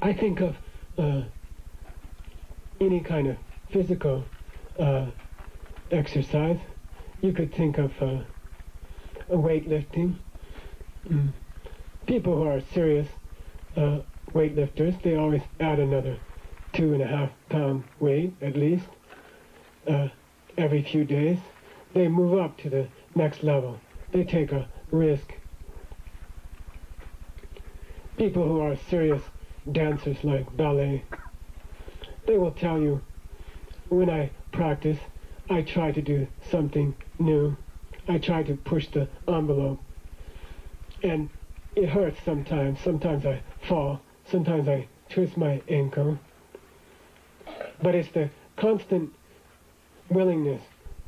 I think of any kind of physical exercise. You could think of weightlifting. People who are serious weightlifters, they always add another 2.5 pound weight at least every few days. They move up to the next level. They take a risk. People who are serious dancers like ballet, they will tell you, when I practice, I try to do something new. I try to push the envelope. And it hurts sometimes. Sometimes I fall. Sometimes I twist my ankle. But it's the constant willingness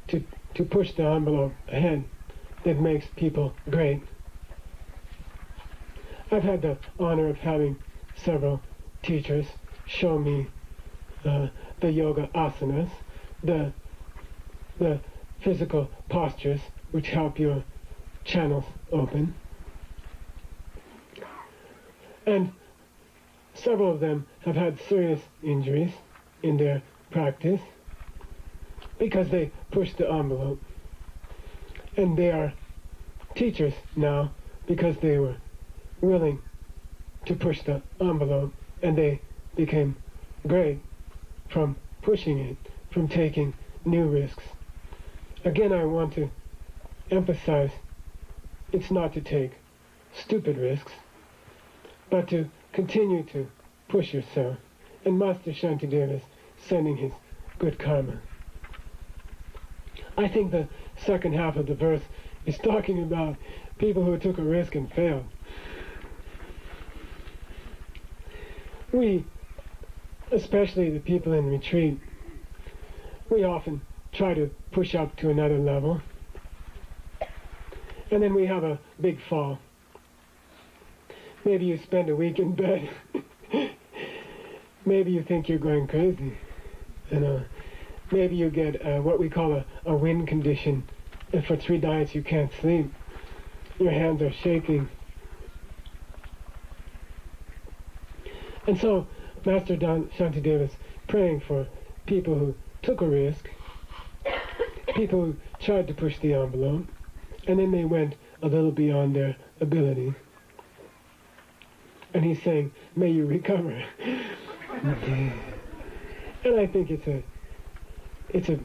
to push the envelope ahead that makes people great. I've had the honor of having several teachers show me the yoga asanas, the physical postures which help your channels open. And several of them have had serious injuries in their practice because they pushed the envelope. And they are teachers now because they were willing to push the envelope, and they became great from pushing it, from taking new risks. Again, I want to emphasize it's not to take stupid risks, but to continue to push yourself. And Master Shantideva is sending his good karma. I think the second half of the verse is talking about people who took a risk and failed. We, especially the people in retreat, we often try to push up to another level, and then we have a big fall. Maybe you spend a week in bed. Maybe you think you're going crazy. Maybe you get what we call a wind condition, and for 3 nights you can't sleep. Your hands are shaking. And so Master Shantideva is praying for people who took a risk, people who tried to push the envelope, and then they went a little beyond their ability. And he's saying, may you recover. And I think it's a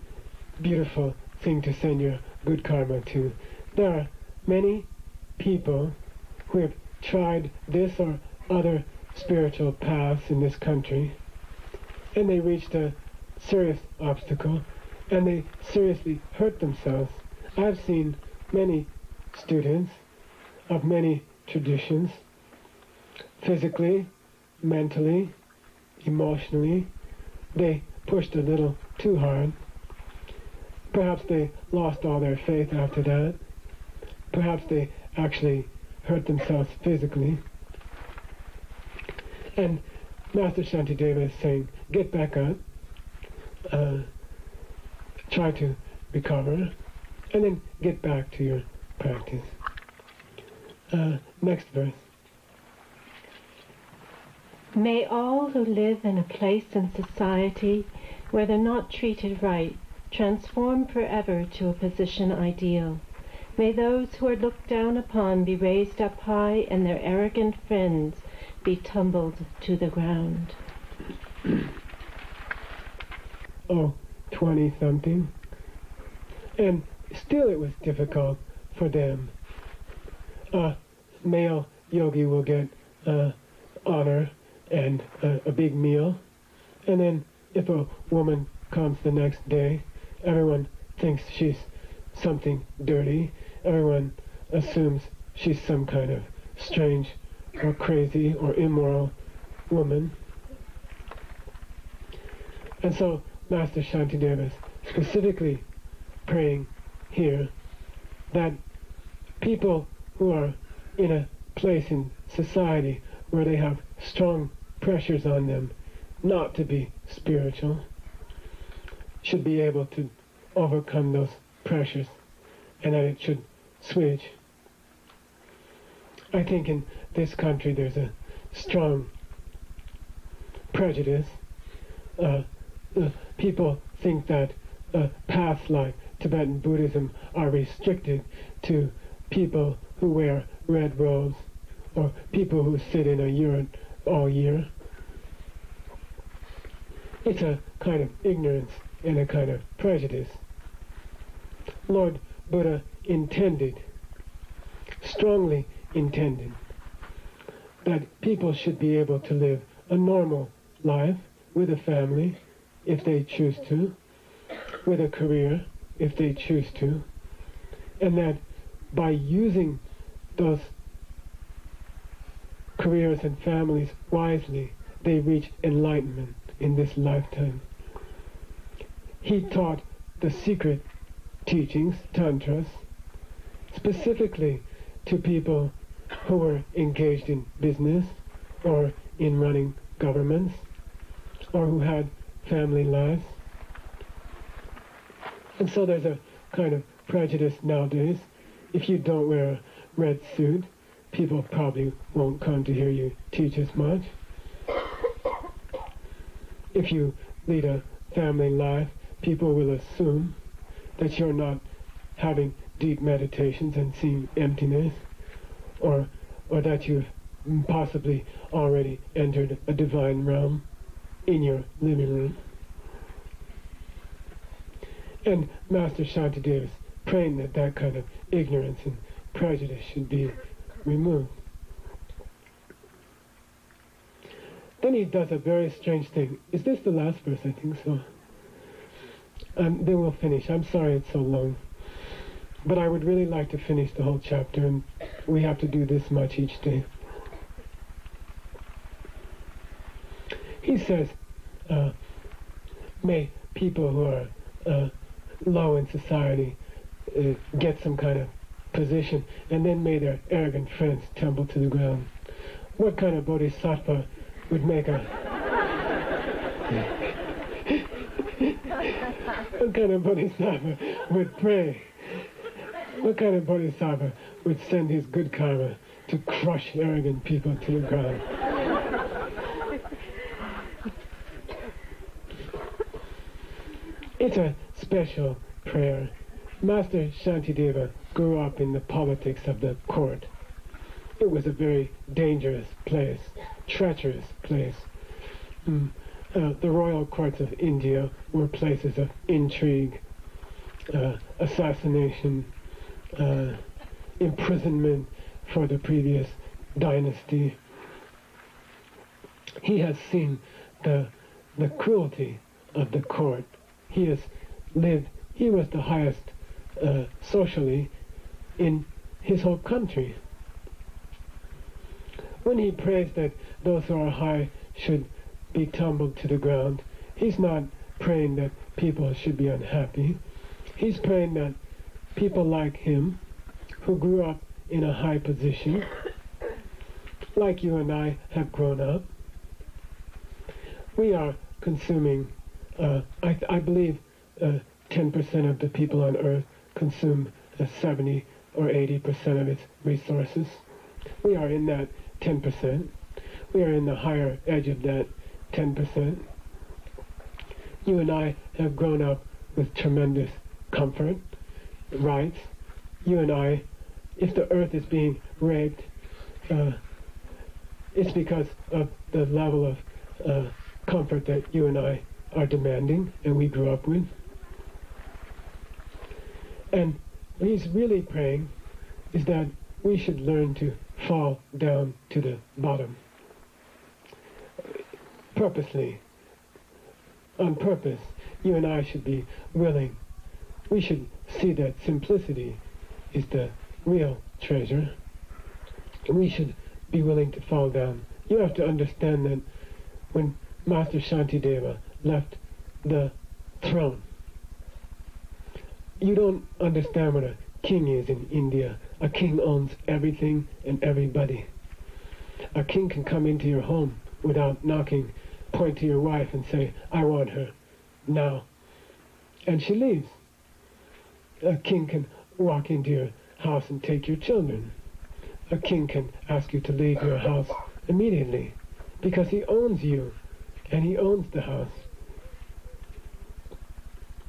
beautiful thing to send your good karma to. There are many people who have tried this or other spiritual paths in this country, and they reached a serious obstacle, and they seriously hurt themselves. I've seen many students of many traditions, physically, mentally, emotionally, they pushed a little too hard. Perhaps they lost all their faith after that. Perhaps they actually hurt themselves physically. And Master Shantideva is saying, get back up, try to recover, and then get back to your practice. Next verse. May all who live in a place in society where they're not treated right transform forever to a position ideal. May those who are looked down upon be raised up high, and their arrogant friends be tumbled to the ground. 20-something. And still it was difficult for them. A male yogi will get honor and a big meal. And then if a woman comes the next day, everyone thinks she's something dirty. Everyone assumes she's some kind of strange or crazy or immoral woman. And so Master Shantideva is specifically praying here that people who are in a place in society where they have strong pressures on them not to be spiritual should be able to overcome those pressures, and that it should switch. I think in this country there's a strong prejudice. People think that paths like Tibetan Buddhism are restricted to people who wear red robes or people who sit in a yurt all year. It's a kind of ignorance and a kind of prejudice. Lord Buddha intended, strongly intended, that people should be able to live a normal life with a family if they choose to, with a career if they choose to, and that by using those careers and families wisely, they reach enlightenment in this lifetime. He taught the secret teachings, tantras, specifically to people who were engaged in business or in running governments or who had family lives. And so there's a kind of prejudice nowadays if you don't wear a red suit, people probably won't come to hear you teach as much. If you lead a family life, people will assume that you're not having deep meditations and seeing emptiness, or that you've possibly already entered a divine realm in your living room. And Master Shantideva is praying that that kind of ignorance and prejudice should be removed. Then he does a very strange thing. Is this the last verse? I think so. Then we'll finish. I'm sorry it's so long. But I would really like to finish the whole chapter, and we have to do this much each day. He says, may people who are low in society get some kind of position, and then may their arrogant friends tumble to the ground. What kind of bodhisattva would make a... What kind of bodhisattva would pray? What kind of bodhisattva would send his good karma to crush arrogant people to the ground? It's a special prayer. Master Shantideva grew up in the politics of the court. It was a very dangerous place, treacherous place. The royal courts of India were places of intrigue, assassination, imprisonment for the previous dynasty. He has seen the cruelty of the court. He has lived, he was the highest socially in his whole country. When he prays that those who are high should be tumbled to the ground, he's not praying that people should be unhappy. He's praying that people like him, who grew up in a high position, like you and I have grown up, we are consuming, I believe 10% of the people on earth consume 70 or 80% of its resources. We are in that 10%. We are in the higher edge of that 10%. You and I have grown up with tremendous comfort, rights. You and I, if the earth is being raped, it's because of the level of comfort that you and I are demanding and we grew up with. And what he's really praying is that we should learn to fall down to the bottom. Purposely, on purpose, you and I should be willing. We should see that simplicity is the real treasure. We should be willing to fall down. You have to understand that when Master Shantideva left the throne, you don't understand what a king is in India. A king owns everything and everybody. A king can come into your home without knocking, point to your wife and say, I want her now. And she leaves. A king can walk into your house and take your children. A king can ask you to leave your house immediately because he owns you and he owns the house.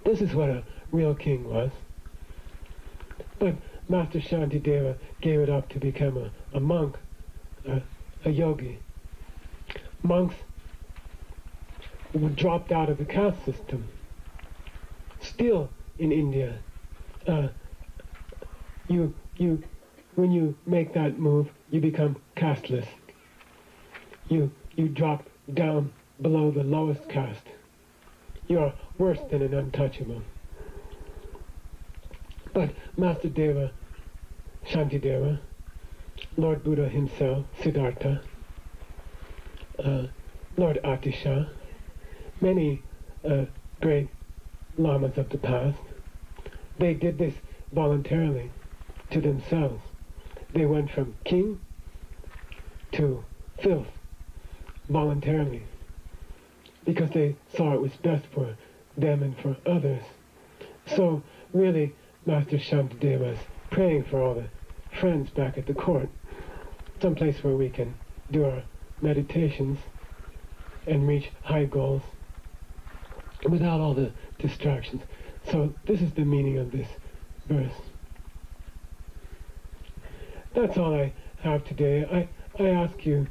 This is what a real king was. But Master Shantideva gave it up to become a monk, a yogi. Monks were dropped out of the caste system. Still in India, when you make that move, you become casteless. You drop down below the lowest caste. You are worse than an untouchable. But Master Deva, Shantideva, Lord Buddha himself, Siddhartha, Lord Atisha, many great lamas of the past, they did this voluntarily to themselves. They went from king to filth voluntarily because they saw it was best for them and for others. So really, Master Shantideva's praying for all the friends back at the court, someplace where we can do our meditations and reach high goals without all the distractions. So this is the meaning of this verse. That's all I have today. I ask you,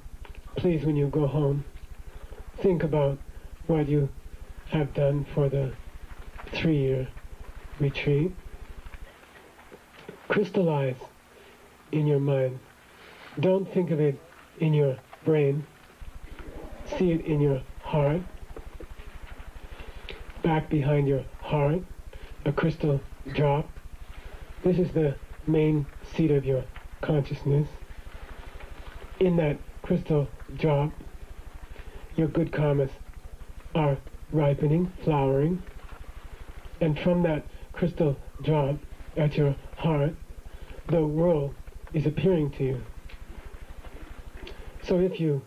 please, when you go home, think about what you have done for the 3-year retreat. Crystallize in your mind. Don't think of it in your brain. See it in your heart. Back behind your heart, a crystal drop. This is the main seat of your consciousness. In that crystal drop, your good karmas are ripening, flowering, and from that crystal drop at your heart, the world is appearing to you. So if you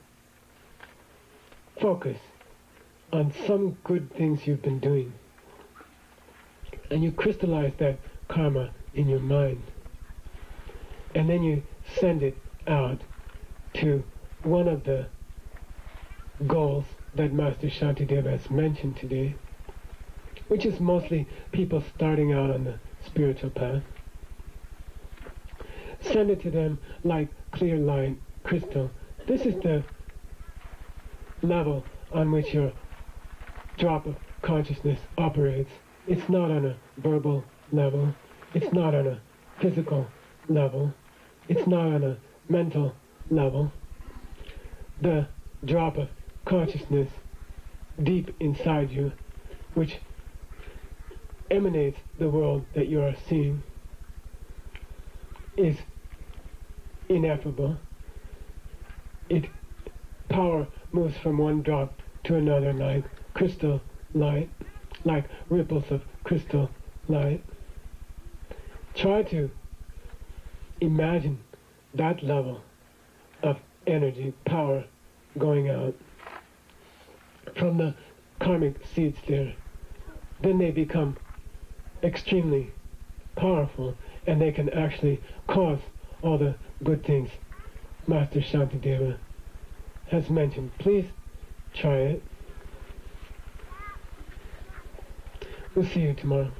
focus on some good things you've been doing, and you crystallize that karma in your mind, and then you send it out to one of the goals that Master Shantideva has mentioned today, which is mostly people starting out on the spiritual path. Send it to them like clear light, crystal. This is the level on which your drop of consciousness operates. It's not on a verbal level. It's not on a physical level. It's not on a mental level. The drop of consciousness deep inside you, which emanates the world that you are seeing, is ineffable. Power moves from one drop to another like crystal light, like ripples of crystal light. Try to imagine that level of energy, power going out from the karmic seeds there. Then they become extremely powerful, and they can actually cause all the good things Master Shantideva has mentioned. Please try it. We'll see you tomorrow.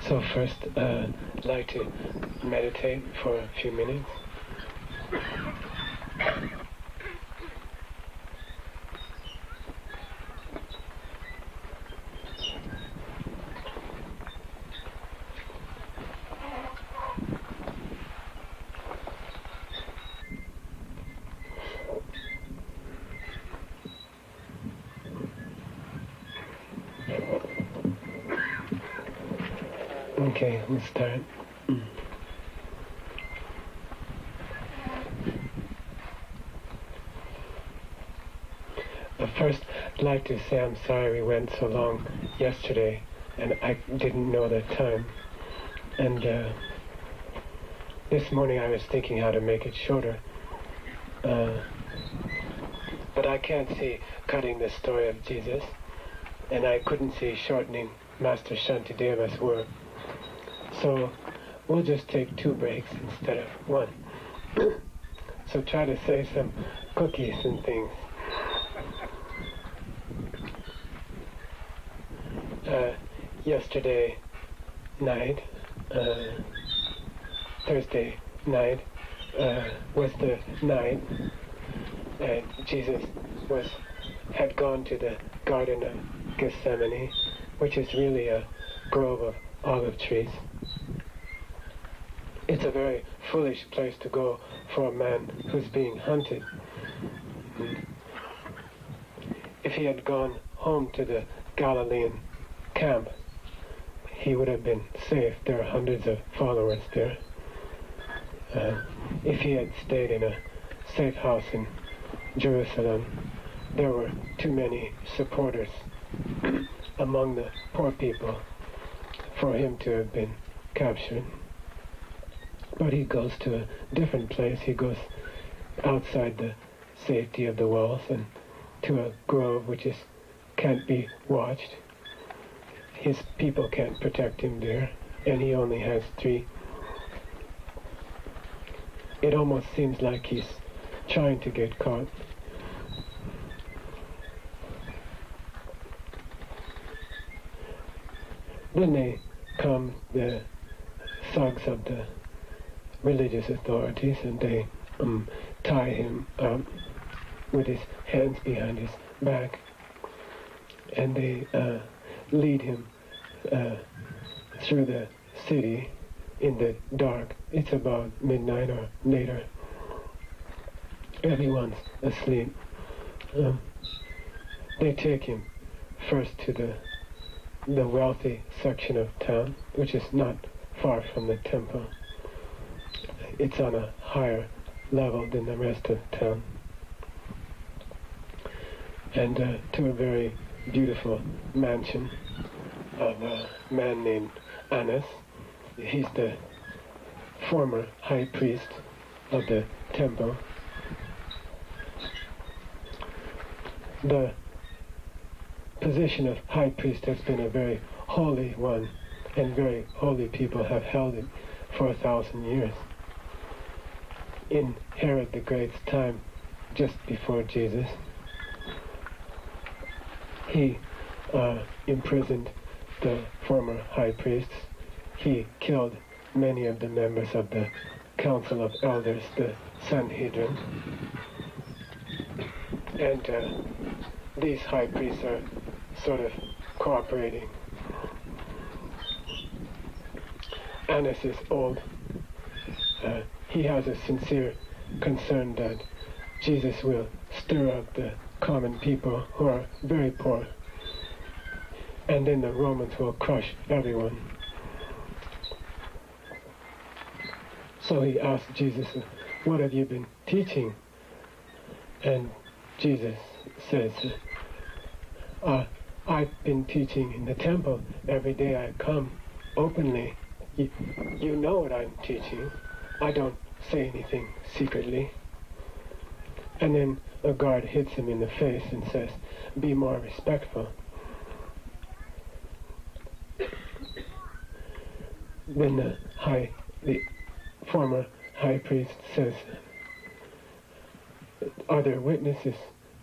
So first, I'd like to meditate for a few minutes. Okay, let's start. First, I'd like to say I'm sorry we went so long yesterday, and I didn't know the time. And this morning I was thinking how to make it shorter. But I can't see cutting the story of Jesus, and I couldn't see shortening Master Shantideva's work. So we'll just take 2 breaks instead of 1. So try to say some cookies and things. Yesterday night, Thursday night, was the night Jesus had gone to the Garden of Gethsemane, which is really a grove of olive trees. It's a very foolish place to go for a man who's being hunted. If he had gone home to the Galilean camp, he would have been safe. There are hundreds of followers there. If he had stayed in a safe house in Jerusalem, there were too many supporters among the poor people for him to have been captured. But he goes to a different place. He goes outside the safety of the walls and to a grove which can't be watched. His people can't protect him there, and he only has 3. It almost seems like he's trying to get caught. Then they come, the thugs of the religious authorities, and they tie him up with his hands behind his back, and they lead him through the city in the dark. It's about midnight or later. Everyone's asleep. They take him first to the wealthy section of town, which is not far from the temple. It's on a higher level than the rest of town. And to a very beautiful mansion of a man named Annas. He's the former high priest of the temple. The position of high priest has been a very holy one, and very holy people have held it for 1,000 years. In Herod the Great's time, just before Jesus, he imprisoned the former high priests. He killed many of the members of the Council of Elders, the Sanhedrin. And these high priests are sort of cooperating. Annas is old. He has a sincere concern that Jesus will stir up the common people who are very poor, and then the Romans will crush everyone. So he asked Jesus, "What have you been teaching?" And Jesus says, "I've been teaching in the temple. Every day I come openly. You know what I'm teaching. I don't say anything secretly." And then a guard hits him in the face and says, "Be more respectful." Then the former high priest says, "Are there witnesses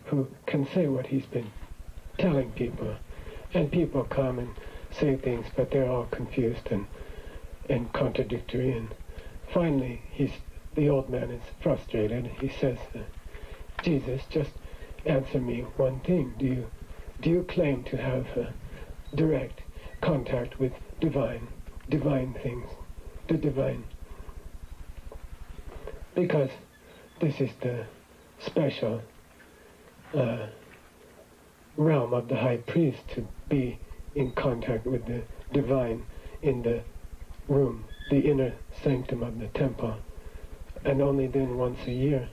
who can say what he's been telling people?" And people come and say things, but they're all confused and contradictory. And finally, the old man is frustrated. He says, "Jesus, just answer me one thing. Do you claim to have direct contact with divine things, the divine?" Because this is the special realm of the high priest, to be in contact with the divine in the room, the inner sanctum of the temple, and only then once a year,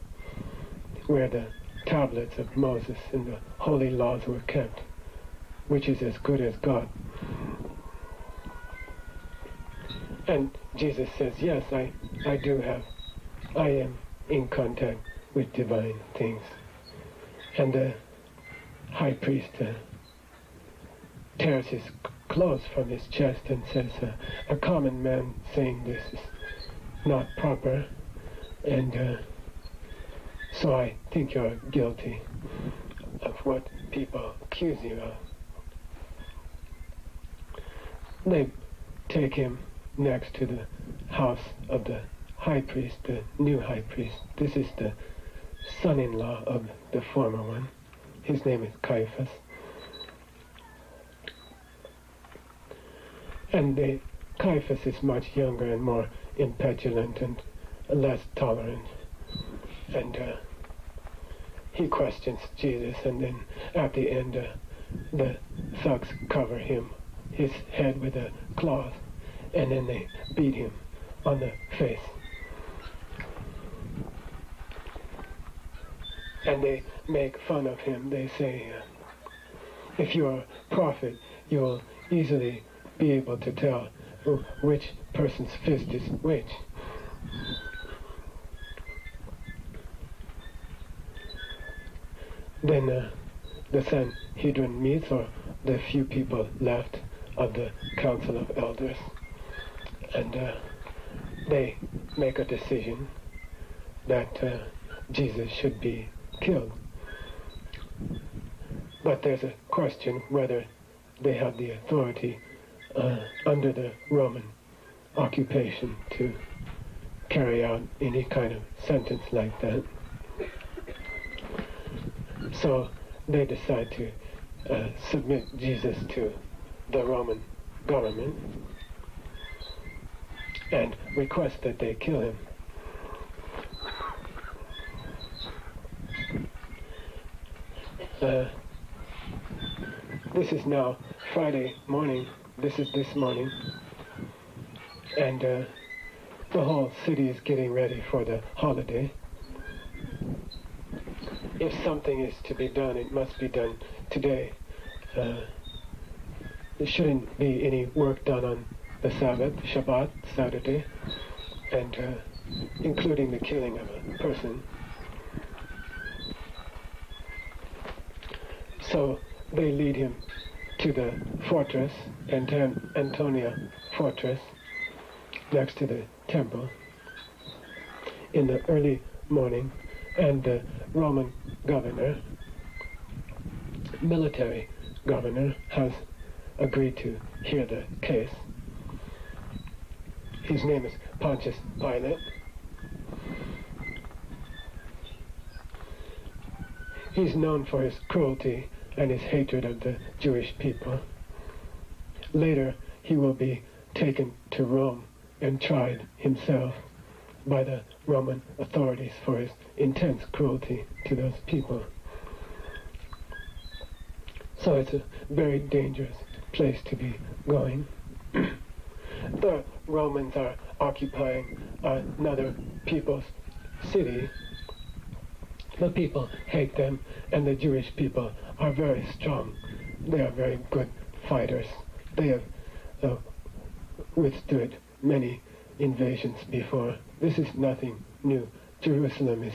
where the tablets of Moses and the holy laws were kept, which is as good as God. And Jesus says, "Yes, I am in contact with divine things." And the high priest tears his clothes from his chest and says, "A common man saying this is not proper, and so I think you're guilty of what people accuse you of." They take him next to the house of the high priest, the new high priest. This is the son-in-law of the former one. His name is Caiaphas. And Caiaphas is much younger and more impetulant and less tolerant. And he questions Jesus, and then at the end the thugs cover his head with a cloth, and then they beat him on the face. And they make fun of him. They say, "If you're a prophet, you'll easily be able to tell which person's fist is which." Then the Sanhedrin meets, or the few people left of the Council of Elders, and they make a decision that Jesus should be killed. But there's a question whether they have the authority under the Roman occupation to carry out any kind of sentence like that. So they decide to submit Jesus to the Roman government. and requests that they kill him. This is now Friday morning. This is this morning. And the whole city is getting ready for the holiday. If something is to be done, it must be done today. There shouldn't be any work done on the Sabbath, Shabbat, Saturday, and including the killing of a person. So they lead him to the fortress, Antonia fortress, next to the temple, in the early morning, and the Roman governor, military governor, has agreed to hear the case. His name is Pontius Pilate. He's known for his cruelty and his hatred of the Jewish people. Later, he will be taken to Rome and tried himself by the Roman authorities for his intense cruelty to those people. So it's a very dangerous place to be going. The Romans are occupying another people's city. The people hate them, and the Jewish people are very strong. They are very good fighters. They have withstood many invasions before. This is nothing new. Jerusalem is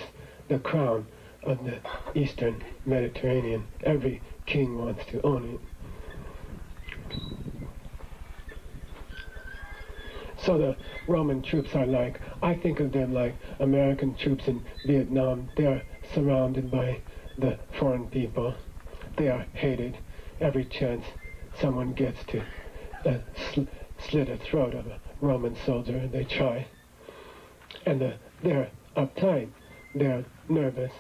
the crown of the Eastern Mediterranean. Every king wants to own it. So the Roman troops are like, I think of them like American troops in Vietnam. They are surrounded by the foreign people. They are hated. Every chance someone gets to slit a throat of a Roman soldier, they try. And they're uptight, they're nervous,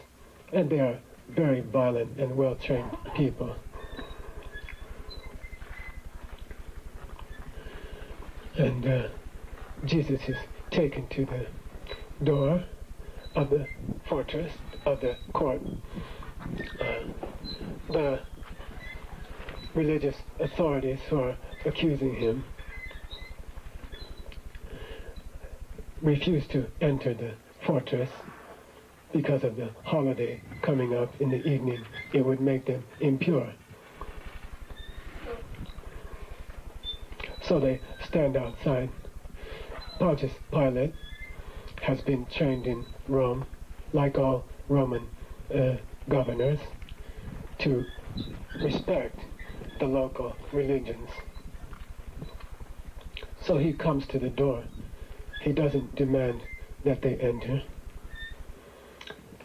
and they are very violent and well-trained people. And Jesus is taken to the door of the fortress, of the court. The religious authorities who are accusing him refuse to enter the fortress because of the holiday coming up in the evening. It would make them impure. So they stand outside. Pontius Pilate has been trained in Rome, like all Roman governors, to respect the local religions. So he comes to the door. He doesn't demand that they enter.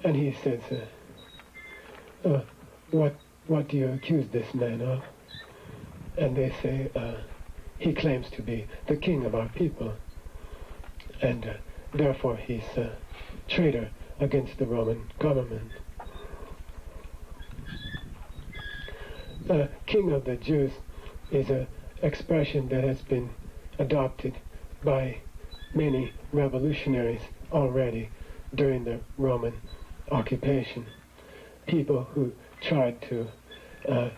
And he says, what do you accuse this man of? And they say, he claims to be the king of our people. And therefore he's a traitor against the Roman government. King of the Jews is an expression that has been adopted by many revolutionaries already during the Roman occupation. People who tried to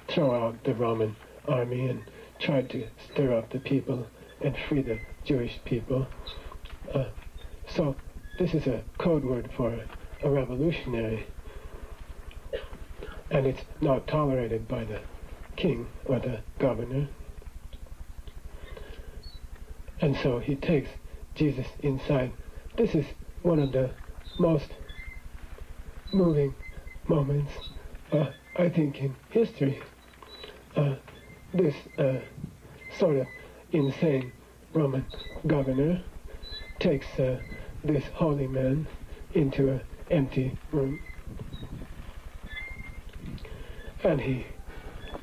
throw out the Roman army and tried to stir up the people and free the Jewish people. So this is a code word for a revolutionary, and it's not tolerated by the king or the governor. And so he takes Jesus inside. This is one of the most moving moments, I think, in history. This sort of insane Roman governor takes this holy man into an empty room, and he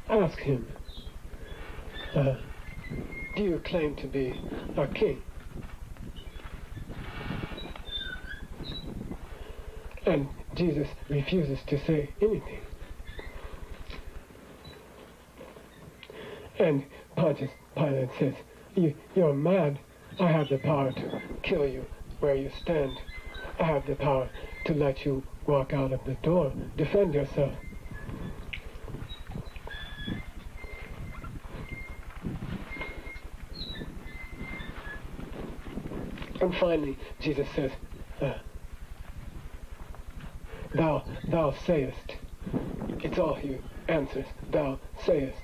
asks him, do you claim to be a king? And Jesus refuses to say anything. And Pontius Pilate says, you're mad. I have the power to kill you where you stand. I have the power to let you walk out of the door. Defend yourself. And finally, Jesus says, thou sayest. It's all he answers. Thou sayest.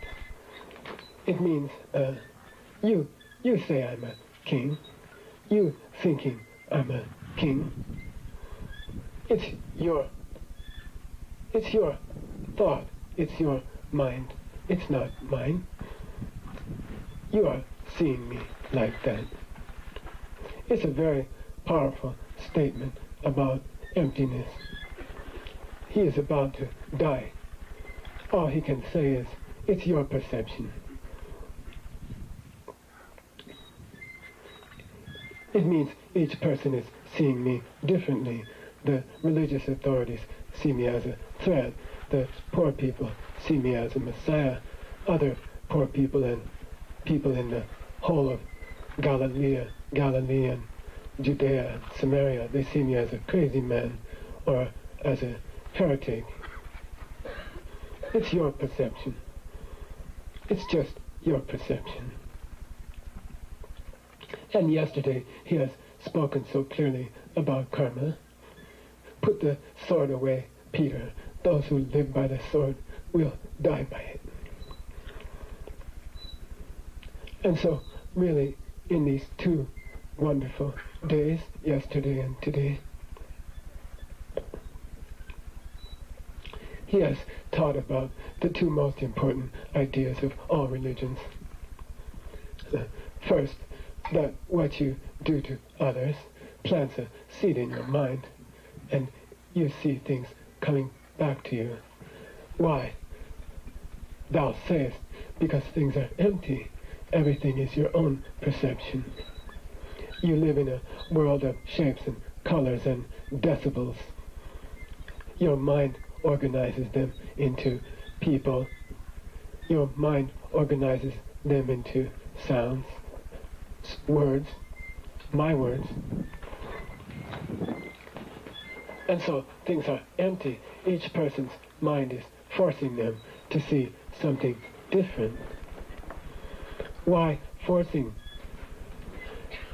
It means, you say I'm a king. You thinking I'm a king. It's your thought. It's your mind. It's not mine. You are seeing me like that. It's a very powerful statement about emptiness. He is about to die. All he can say is, it's your perception. It means each person is seeing me differently. The religious authorities see me as a threat. The poor people see me as a messiah. Other poor people and people in the whole of Galilean, Judea, Samaria, they see me as a crazy man or as a heretic. It's your perception. It's just your perception. And yesterday he has spoken so clearly about karma. Put the sword away, Peter. Those who live by the sword will die by it. And so, really, in these two wonderful days, yesterday and today, he has taught about the two most important ideas of all religions. First, that what you do to others plants a seed in your mind, and you see things coming back to you. Why? Thou sayest, because things are empty. Everything is your own perception. You live in a world of shapes and colors and decibels. Your mind organizes them into people. Your mind organizes them into sounds, words, my words. And so things are empty. Each person's mind is forcing them to see something different. Why forcing?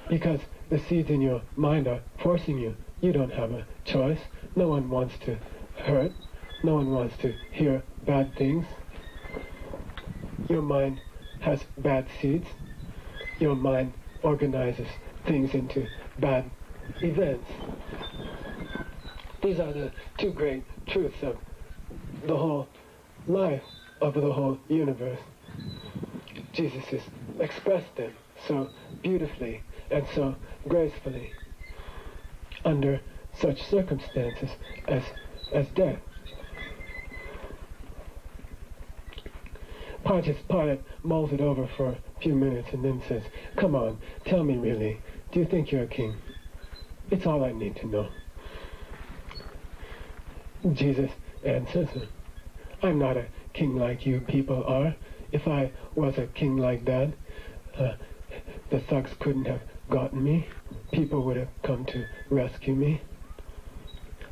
Because the seeds in your mind are forcing you. You don't have a choice. No one wants to hurt. No one wants to hear bad things. Your mind has bad seeds. Your mind organizes things into bad events. These are the two great truths of the whole life, of the whole universe. Jesus has expressed them so beautifully and so gracefully under such circumstances as death. Pontius Pilate mulls it over for a few minutes and then says, "Come on, tell me really, do you think you're a king? It's all I need to know." Jesus answers, "I'm not a king like you people are. If I was a king like that, the thugs couldn't have gotten me. People would have come to rescue me.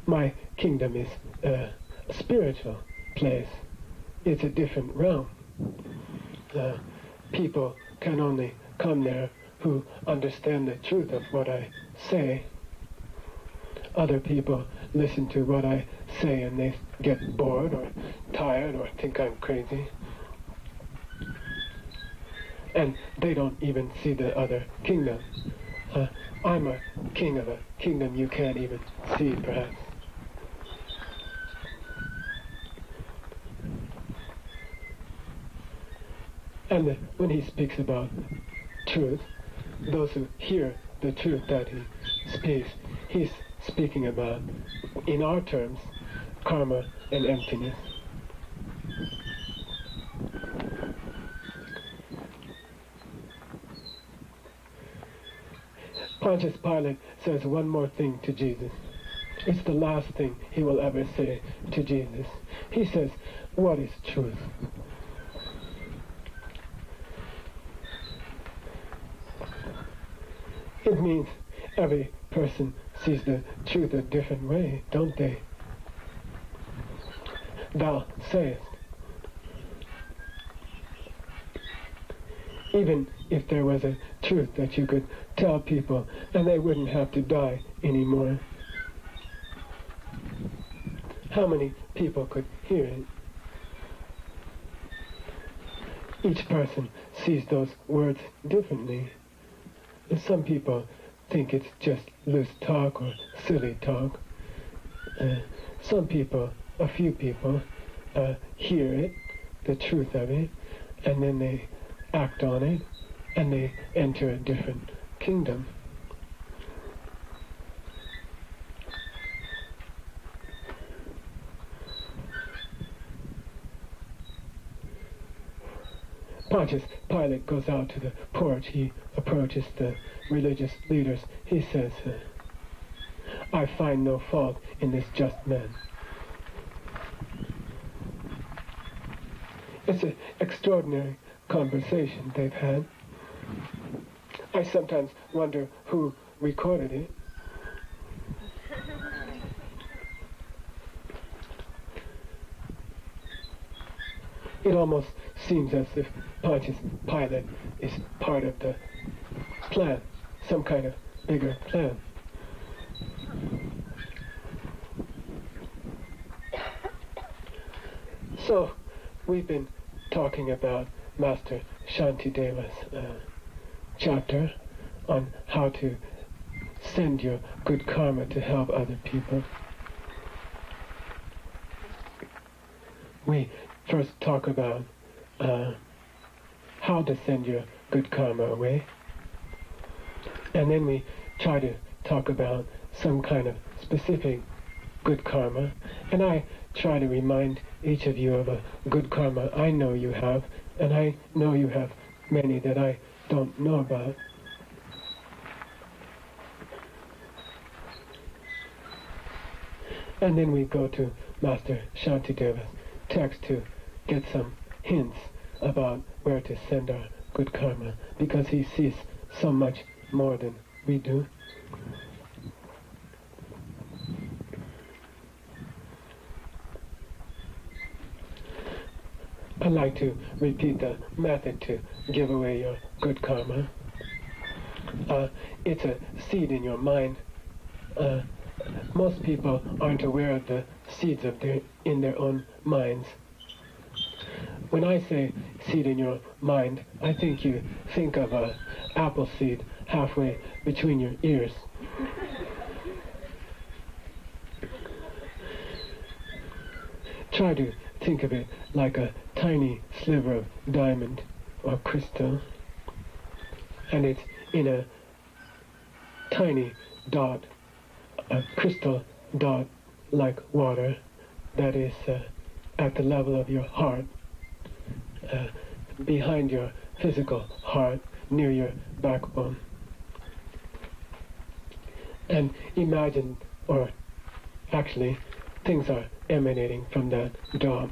My kingdom is a spiritual place. It's a different realm. People can only come there who understand the truth of what I say. Other people listen to what I say and they get bored or tired or think I'm crazy. And they don't even see the other kingdom. I'm a king of a kingdom you can't even see, perhaps." And when he speaks about truth, those who hear the truth that he speaks, he's speaking about, in our terms, karma and emptiness. Pontius Pilate says one more thing to Jesus. It's the last thing he will ever say to Jesus. He says, "What is truth?" means every person sees the truth a different way, don't they? Thou sayest, even if there was a truth that you could tell people and they wouldn't have to die anymore, how many people could hear it? Each person sees those words differently. And some people think it's just loose talk or silly talk. Some people, a few people, hear it, the truth of it, and then they act on it, and they enter a different kingdom. Pontius Pilate goes out to the porch. He approaches the religious leaders. He says, I find no fault in this just man. It's an extraordinary conversation they've had. I sometimes wonder who recorded it. It almost seems as if Pontius Pilate is part of the plan, some kind of bigger plan. So, we've been talking about Master Shantideva's chapter on how to send your good karma to help other people. We first talk about how to send your good karma away, and then we try to talk about some kind of specific good karma, and I try to remind each of you of a good karma I know you have, and I know you have many that I don't know about. And then we go to Master Shantideva's text to get some hints about where to send our good karma, because he sees so much more than we do. I'd like to repeat the method to give away your good karma. It's a seed in your mind. Most people aren't aware of the seeds in their own minds. When I say seed in your mind, I think you think of an apple seed halfway between your ears. Try to think of it like a tiny sliver of diamond or crystal, and it's in a tiny dot, a crystal dot like water that is at the level of your heart, behind your physical heart, near your backbone. And imagine, or actually, things are emanating from that drop.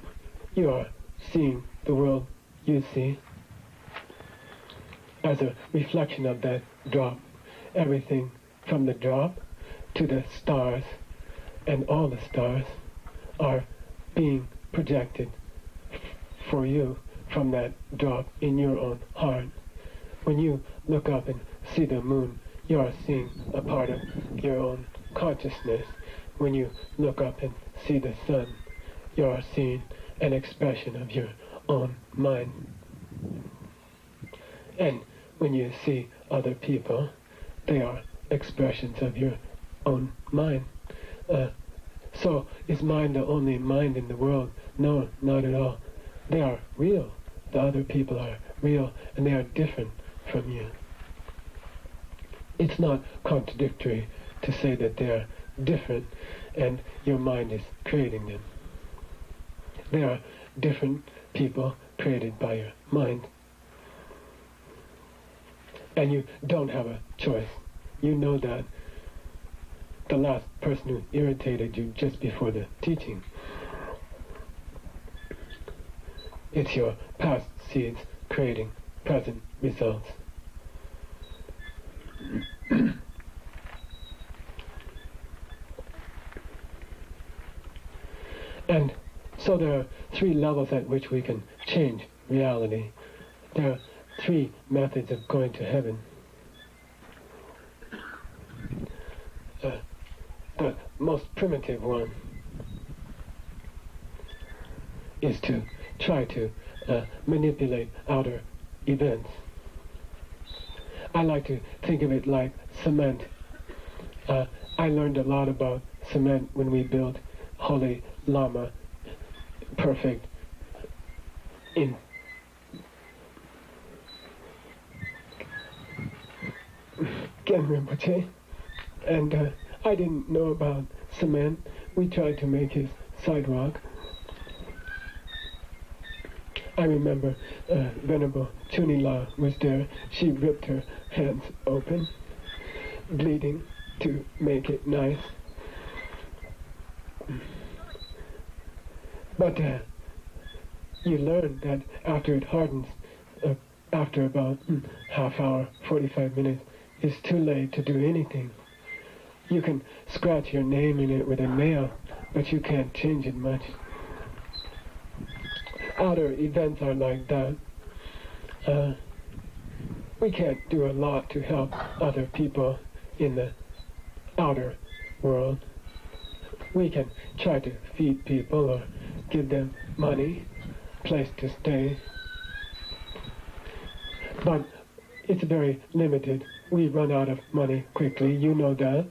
You are seeing the world you see as a reflection of that drop. Everything from the drop to the stars, and all the stars are being projected for you from that drop in your own heart. When you look up and see the moon, you are seeing a part of your own consciousness. When you look up and see the sun, you are seeing an expression of your own mind. And when you see other people, they are expressions of your own mind. So is mind the only mind in the world? No, not at all. They are real. The other people are real, and they are different from you. It's not contradictory to say that they are different and your mind is creating them. They are different people created by your mind. And you don't have a choice. You know that. The last person who irritated you just before the teaching, it's your past seeds creating present results. And so there are 3 levels at which we can change reality. There are 3 methods of going to heaven. The most primitive one is to try to manipulate outer events. I like to think of it like cement. I learned a lot about cement when we built Holy Lama, perfect in Genrinpoche. And I didn't know about cement. We tried to make his sidewalk. I remember Venerable Chunila was there. She ripped her hands open, bleeding, to make it nice. But you learn that after it hardens, after about half hour, 45 minutes, it's too late to do anything. You can scratch your name in it with a nail, but you can't change it much. Outer events are like that. We can't do a lot to help other people in the outer world. We can try to feed people or give them money, place to stay. But it's very limited. We run out of money quickly, you know that.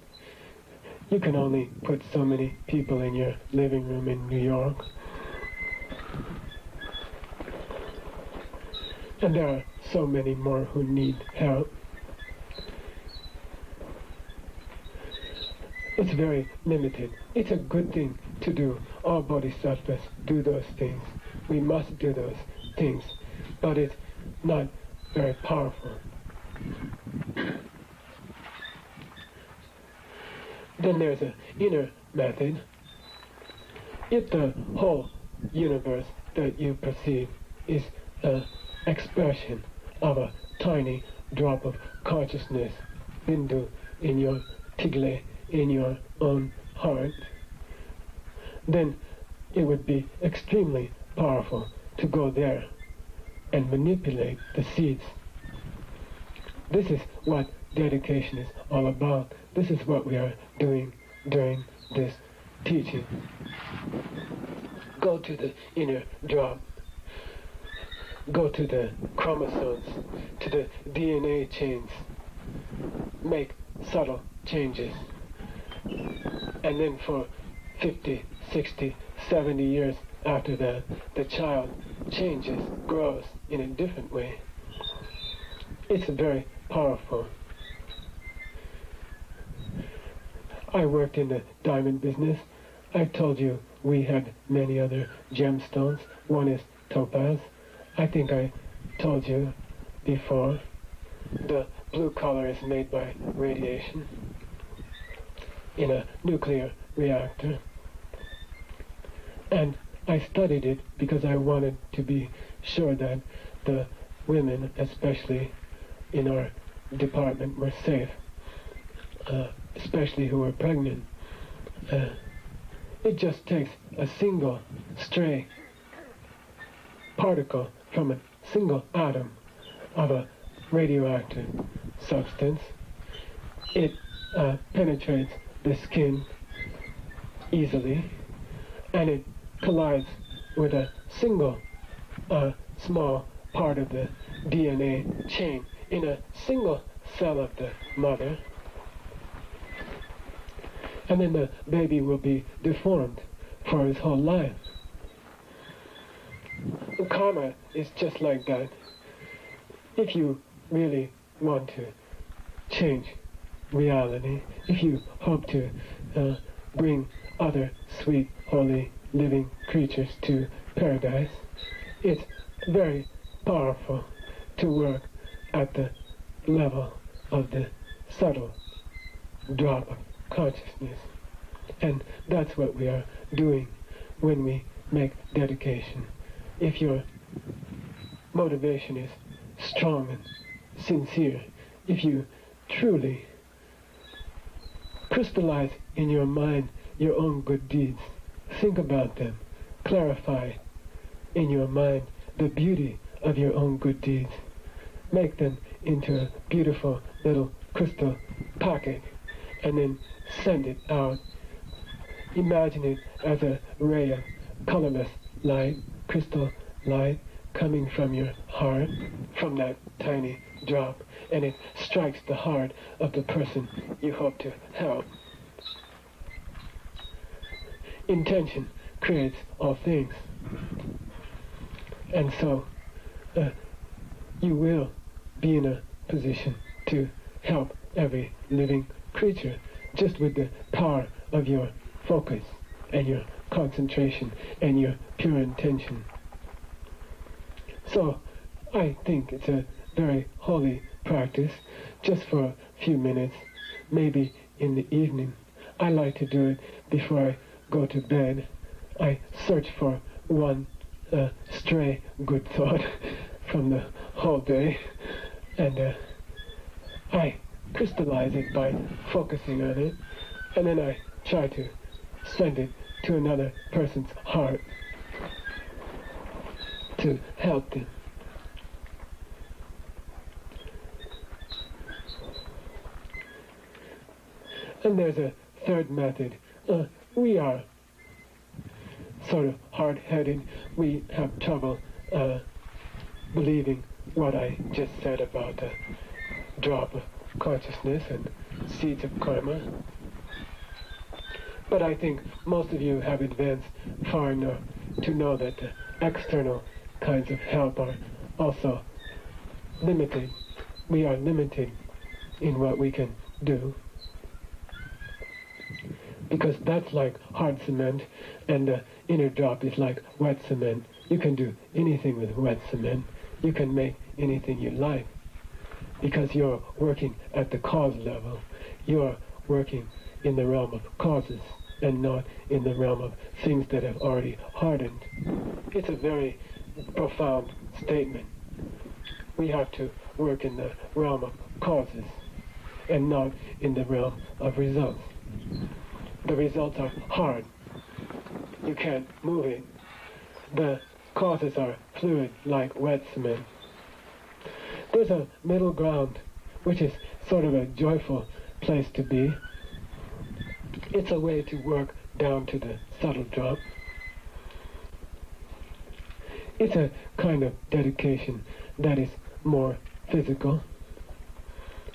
You can only put so many people in your living room in New York. And there are so many more who need help. It's very limited. It's a good thing to do. All bodhisattvas do those things. We must do those things. But it's not very powerful. Then there's an inner method. If the whole universe that you perceive is an expression of a tiny drop of consciousness, bindu, in your tigle, in your own heart, then it would be extremely powerful to go there and manipulate the seeds. This is what dedication is all about. This is what we are doing during this teaching. Go to the inner drop. Go to the chromosomes, to the DNA chains. Make subtle changes. And then for 50, 60, 70 years after that, the child changes, grows in a different way. It's very powerful. I worked in the diamond business. I told you we had many other gemstones. One is topaz. I think I told you before. The blue color is made by radiation in a nuclear reactor. And I studied it because I wanted to be sure that the women, especially in our department, were safe, especially who were pregnant. It just takes a single stray particle from a single atom of a radioactive substance. It penetrates the skin easily, and it collides with a single small part of the DNA chain in a single cell of the mother. And then the baby will be deformed for his whole life. Karma is just like that. If you really want to change reality, if you hope to bring other sweet, holy, living creatures to paradise, it's very powerful to work at the level of the subtle drop of consciousness. And that's what we are doing when we make dedication. If your motivation is strong and sincere, if you truly crystallize in your mind your own good deeds, think about them, clarify in your mind the beauty of your own good deeds. Make them into a beautiful little crystal packet and then send it out. Imagine it as a ray of colorless light, crystal light, coming from your heart, from that tiny drop, and it strikes the heart of the person you hope to help. Intention creates all things. And so you will be in a position to help every living creature just with the power of your focus and your concentration and your pure intention. So I think it's a very holy practice, just for a few minutes, maybe in the evening. I like to do it before I go to bed. I search for one stray good thought from the whole day, and I crystallize it by focusing on it, and then I try to send it to another person's heart to help them. And there's a third method. We are sort of hard-headed. We have trouble believing what I just said about the drop of consciousness and seeds of karma. But I think most of you have advanced far enough to know that the external kinds of help are also limited. We are limited in what we can do, because that's like hard cement, and the inner drop is like wet cement. You can do anything with wet cement. You can make anything you like, because you're working at the cause level. You're working in the realm of causes and not in the realm of things that have already hardened. It's a very profound statement. We have to work in the realm of causes and not in the realm of results. The results are hard. You can't move it. The causes are fluid like wet cement. There's a middle ground, which is sort of a joyful place to be. It's a way to work down to the subtle drop. It's a kind of dedication that is more physical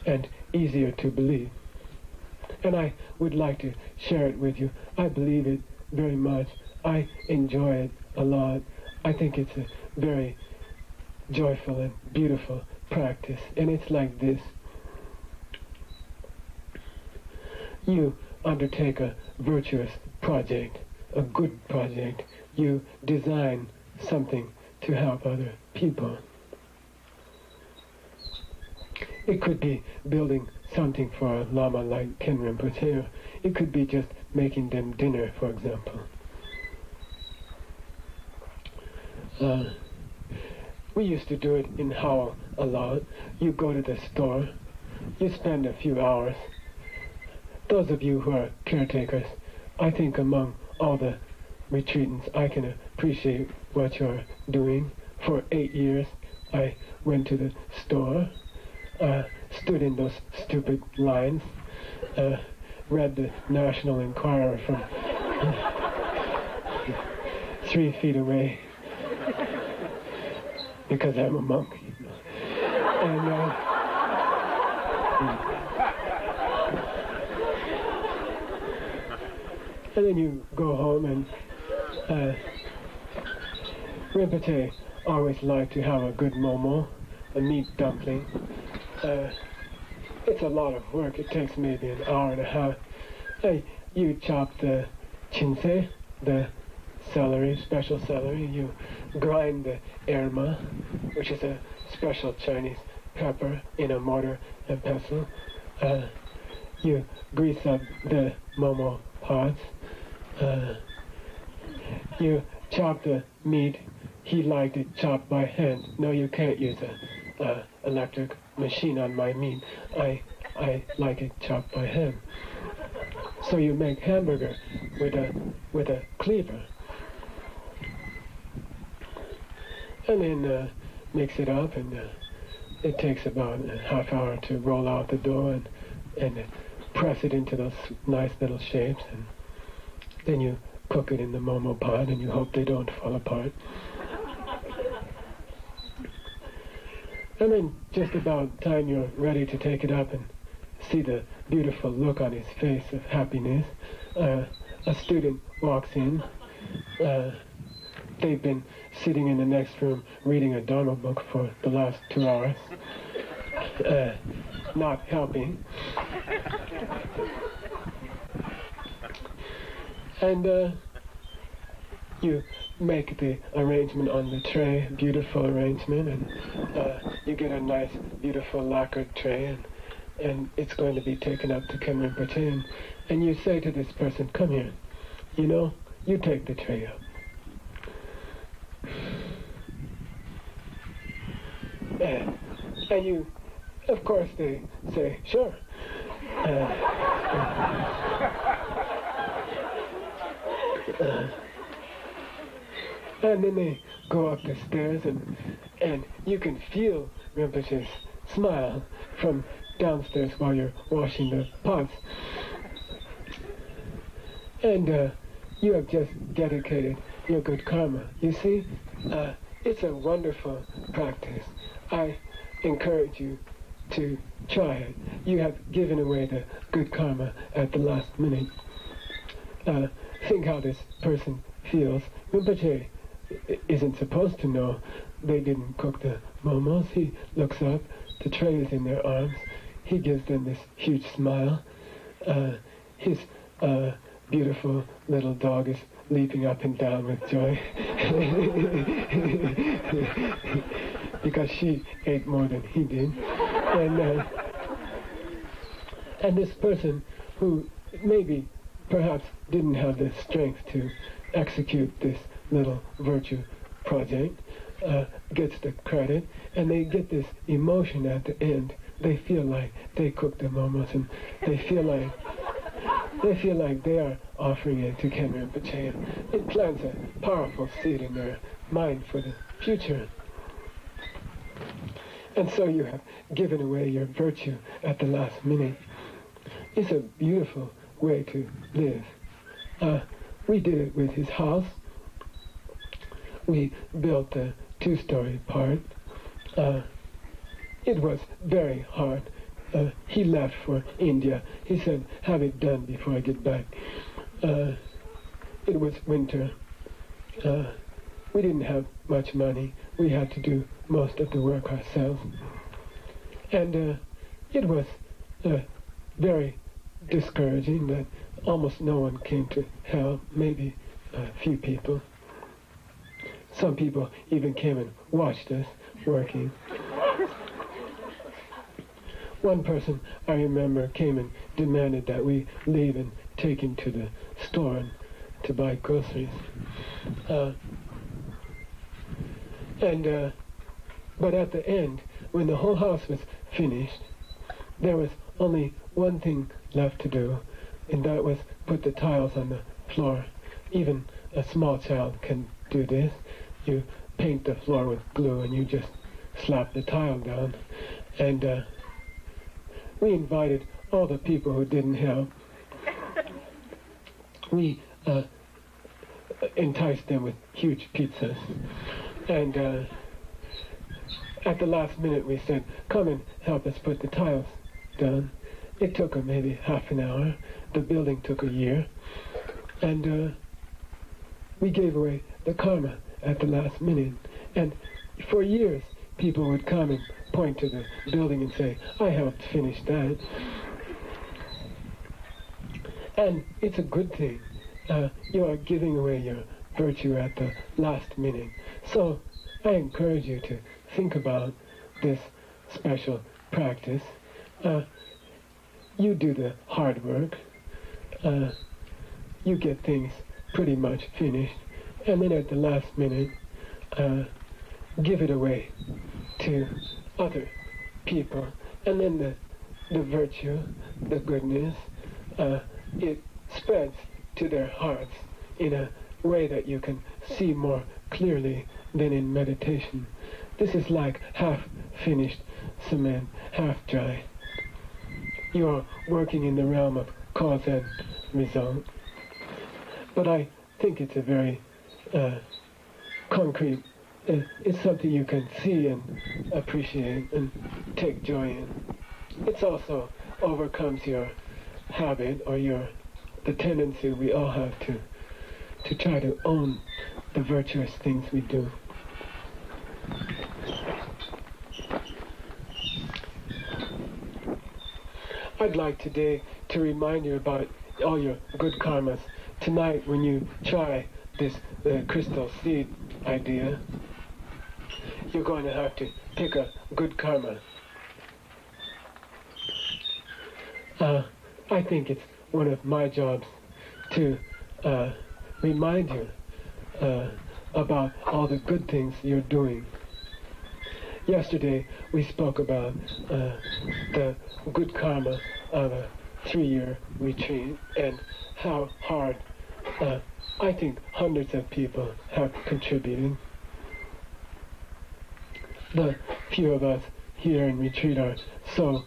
and easier to believe. And I would like to share it with you. I believe it very much. I enjoy it a lot. I think it's a very joyful and beautiful practice. And it's like this. You undertake a virtuous project, a good project. You design something to help other people. It could be building something for a lama like Ken Rinpoche. It could be just making them dinner, for example. We used to do it in Howell a lot. You go to the store, you spend a few hours. Those of you who are caretakers, I think among all the retreatants, I can appreciate what you're doing. For 8 years, I went to the store, stood in those stupid lines, read the National Enquirer from 3 feet away, because I'm a monk. And then you go home, and Rinpoche always liked to have a good momo, a meat dumpling. It's a lot of work. It takes maybe an hour and a half. You chop the chinse, the celery, special celery. You grind the erma, which is a special Chinese pepper, in a mortar and pestle. You grease up the momo pots. You chop the meat. He liked it chopped by hand. No, you can't use a electric machine on my meat. I like it chopped by hand. So you make hamburger with a cleaver. and then mix it up, and it takes about a half hour to roll out the dough and press it into those nice little shapes, and then you cook it in the momo pot, and you hope they don't fall apart. And then just about time you're ready to take it up and see the beautiful look on his face of happiness, a student walks in. They've been sitting in the next room reading a Dharma book for the last 2 hours, not helping. And you make the arrangement on the tray, beautiful arrangement, and you get a nice, beautiful lacquered tray, and it's going to be taken up to Khen Rinpoche, and you say to this person, come here, you know, you take the tray up. And you, of course, they say, sure. And then they go up the stairs, and you can feel Rinpoche's smile from downstairs while you're washing the pots. And you have just dedicated your good karma. You see, it's a wonderful practice. I encourage you to try it. You have given away the good karma at the last minute. Think how this person feels. Rinpoche isn't supposed to know they didn't cook the momos. He looks up, the tray is in their arms. He gives them this huge smile. His beautiful little dog is leaping up and down with joy because she ate more than he did. And this person who maybe perhaps didn't have the strength to execute this little virtue project gets the credit, and they get this emotion at the end. They feel like they cooked the momos, and they feel like they are offering it to Khen Rinpoche. It plants a powerful seed in their mind for the future. And so you have given away your virtue at the last minute. It's a beautiful way to live. We did it with his house. We built the 2-story part. It was very hard. He left for India. He said, have it done before I get back. It was winter. We didn't have much money. We had to do most of the work ourselves. And it was very discouraging that almost no one came to help, maybe a few people. Some people even came and watched us working. One person, I remember, came and demanded that we leave and take him to the store to buy groceries. But at the end, when the whole house was finished, there was only one thing left to do, and that was put the tiles on the floor. Even a small child can do this. You paint the floor with glue and you just slap the tile down. And we invited all the people who didn't help. We enticed them with huge pizzas. And at the last minute we said, come and help us put the tiles down. It took maybe half an hour. The building took a year. And we gave away the karma at the last minute. And for years, people would come and point to the building and say, I helped finish that. And it's a good thing. You are giving away your virtue at the last minute. So I encourage you to think about this special practice. You do the hard work. You get things pretty much finished. And then at the last minute, give it away to other people. And then the virtue, the goodness, it spreads to their hearts in a way that you can see more clearly than in meditation. This is like half-finished cement, half-dry. You are working in the realm of cause and result. But I think it's a very concrete, it's something you can see and appreciate and take joy in. It also overcomes your habit or the tendency we all have to try to own the virtuous things we do. I'd like today to remind you about all your good karmas. Tonight, when you try this crystal seed idea, you're going to have to pick a good karma. I think it's one of my jobs to remind you about all the good things you're doing. Yesterday, we spoke about the good karma of a 3-year retreat and how hard I think hundreds of people have contributed. The few of us here in retreat are so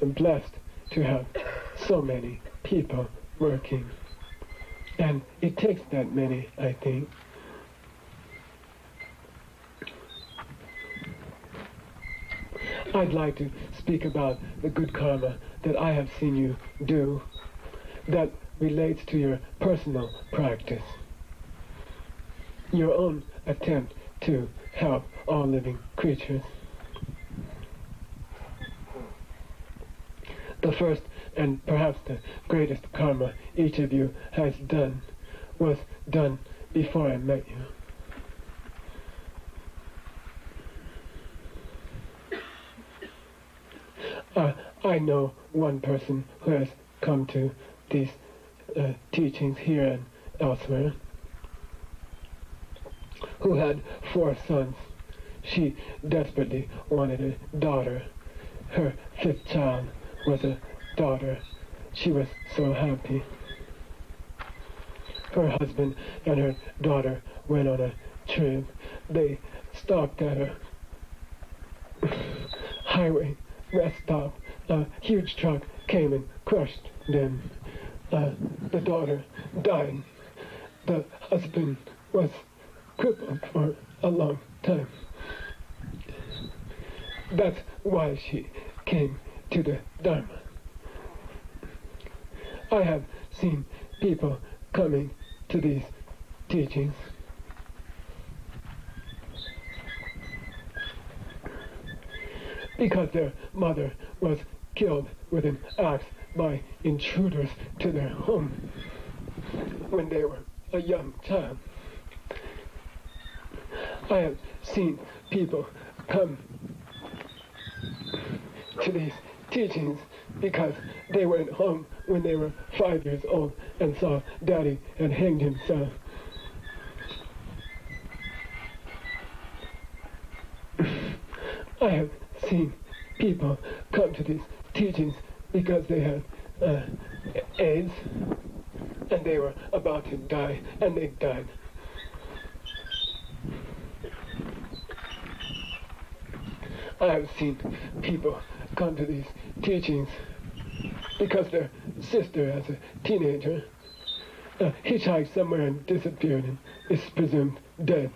blessed to have so many people working. And it takes that many, I think. I'd like to speak about the good karma that I have seen you do that relates to your personal practice, your own attempt to help all living creatures. The first and perhaps the greatest karma each of you has done was done before I met you. I know one person who has come to these teachings here and elsewhere, who had 4 sons. She desperately wanted a daughter. Her 5th child was a daughter. She was so happy. Her husband and her daughter went on a trip. They stopped at a highway rest stop. A huge truck came and crushed them. The daughter died. The husband was crippled for a long time. That's why she came to the Dharma. I have seen people coming to these teachings because their mother was killed with an axe by intruders to their home when they were a young child. I have seen people come to these teachings because they went home when they were 5 years old and saw Daddy had hanged himself. I have seen people come to these teachings because they had AIDS and they were about to die and they died. I have seen people come to these teachings because their sister, as a teenager, hitchhiked somewhere and disappeared and is presumed dead.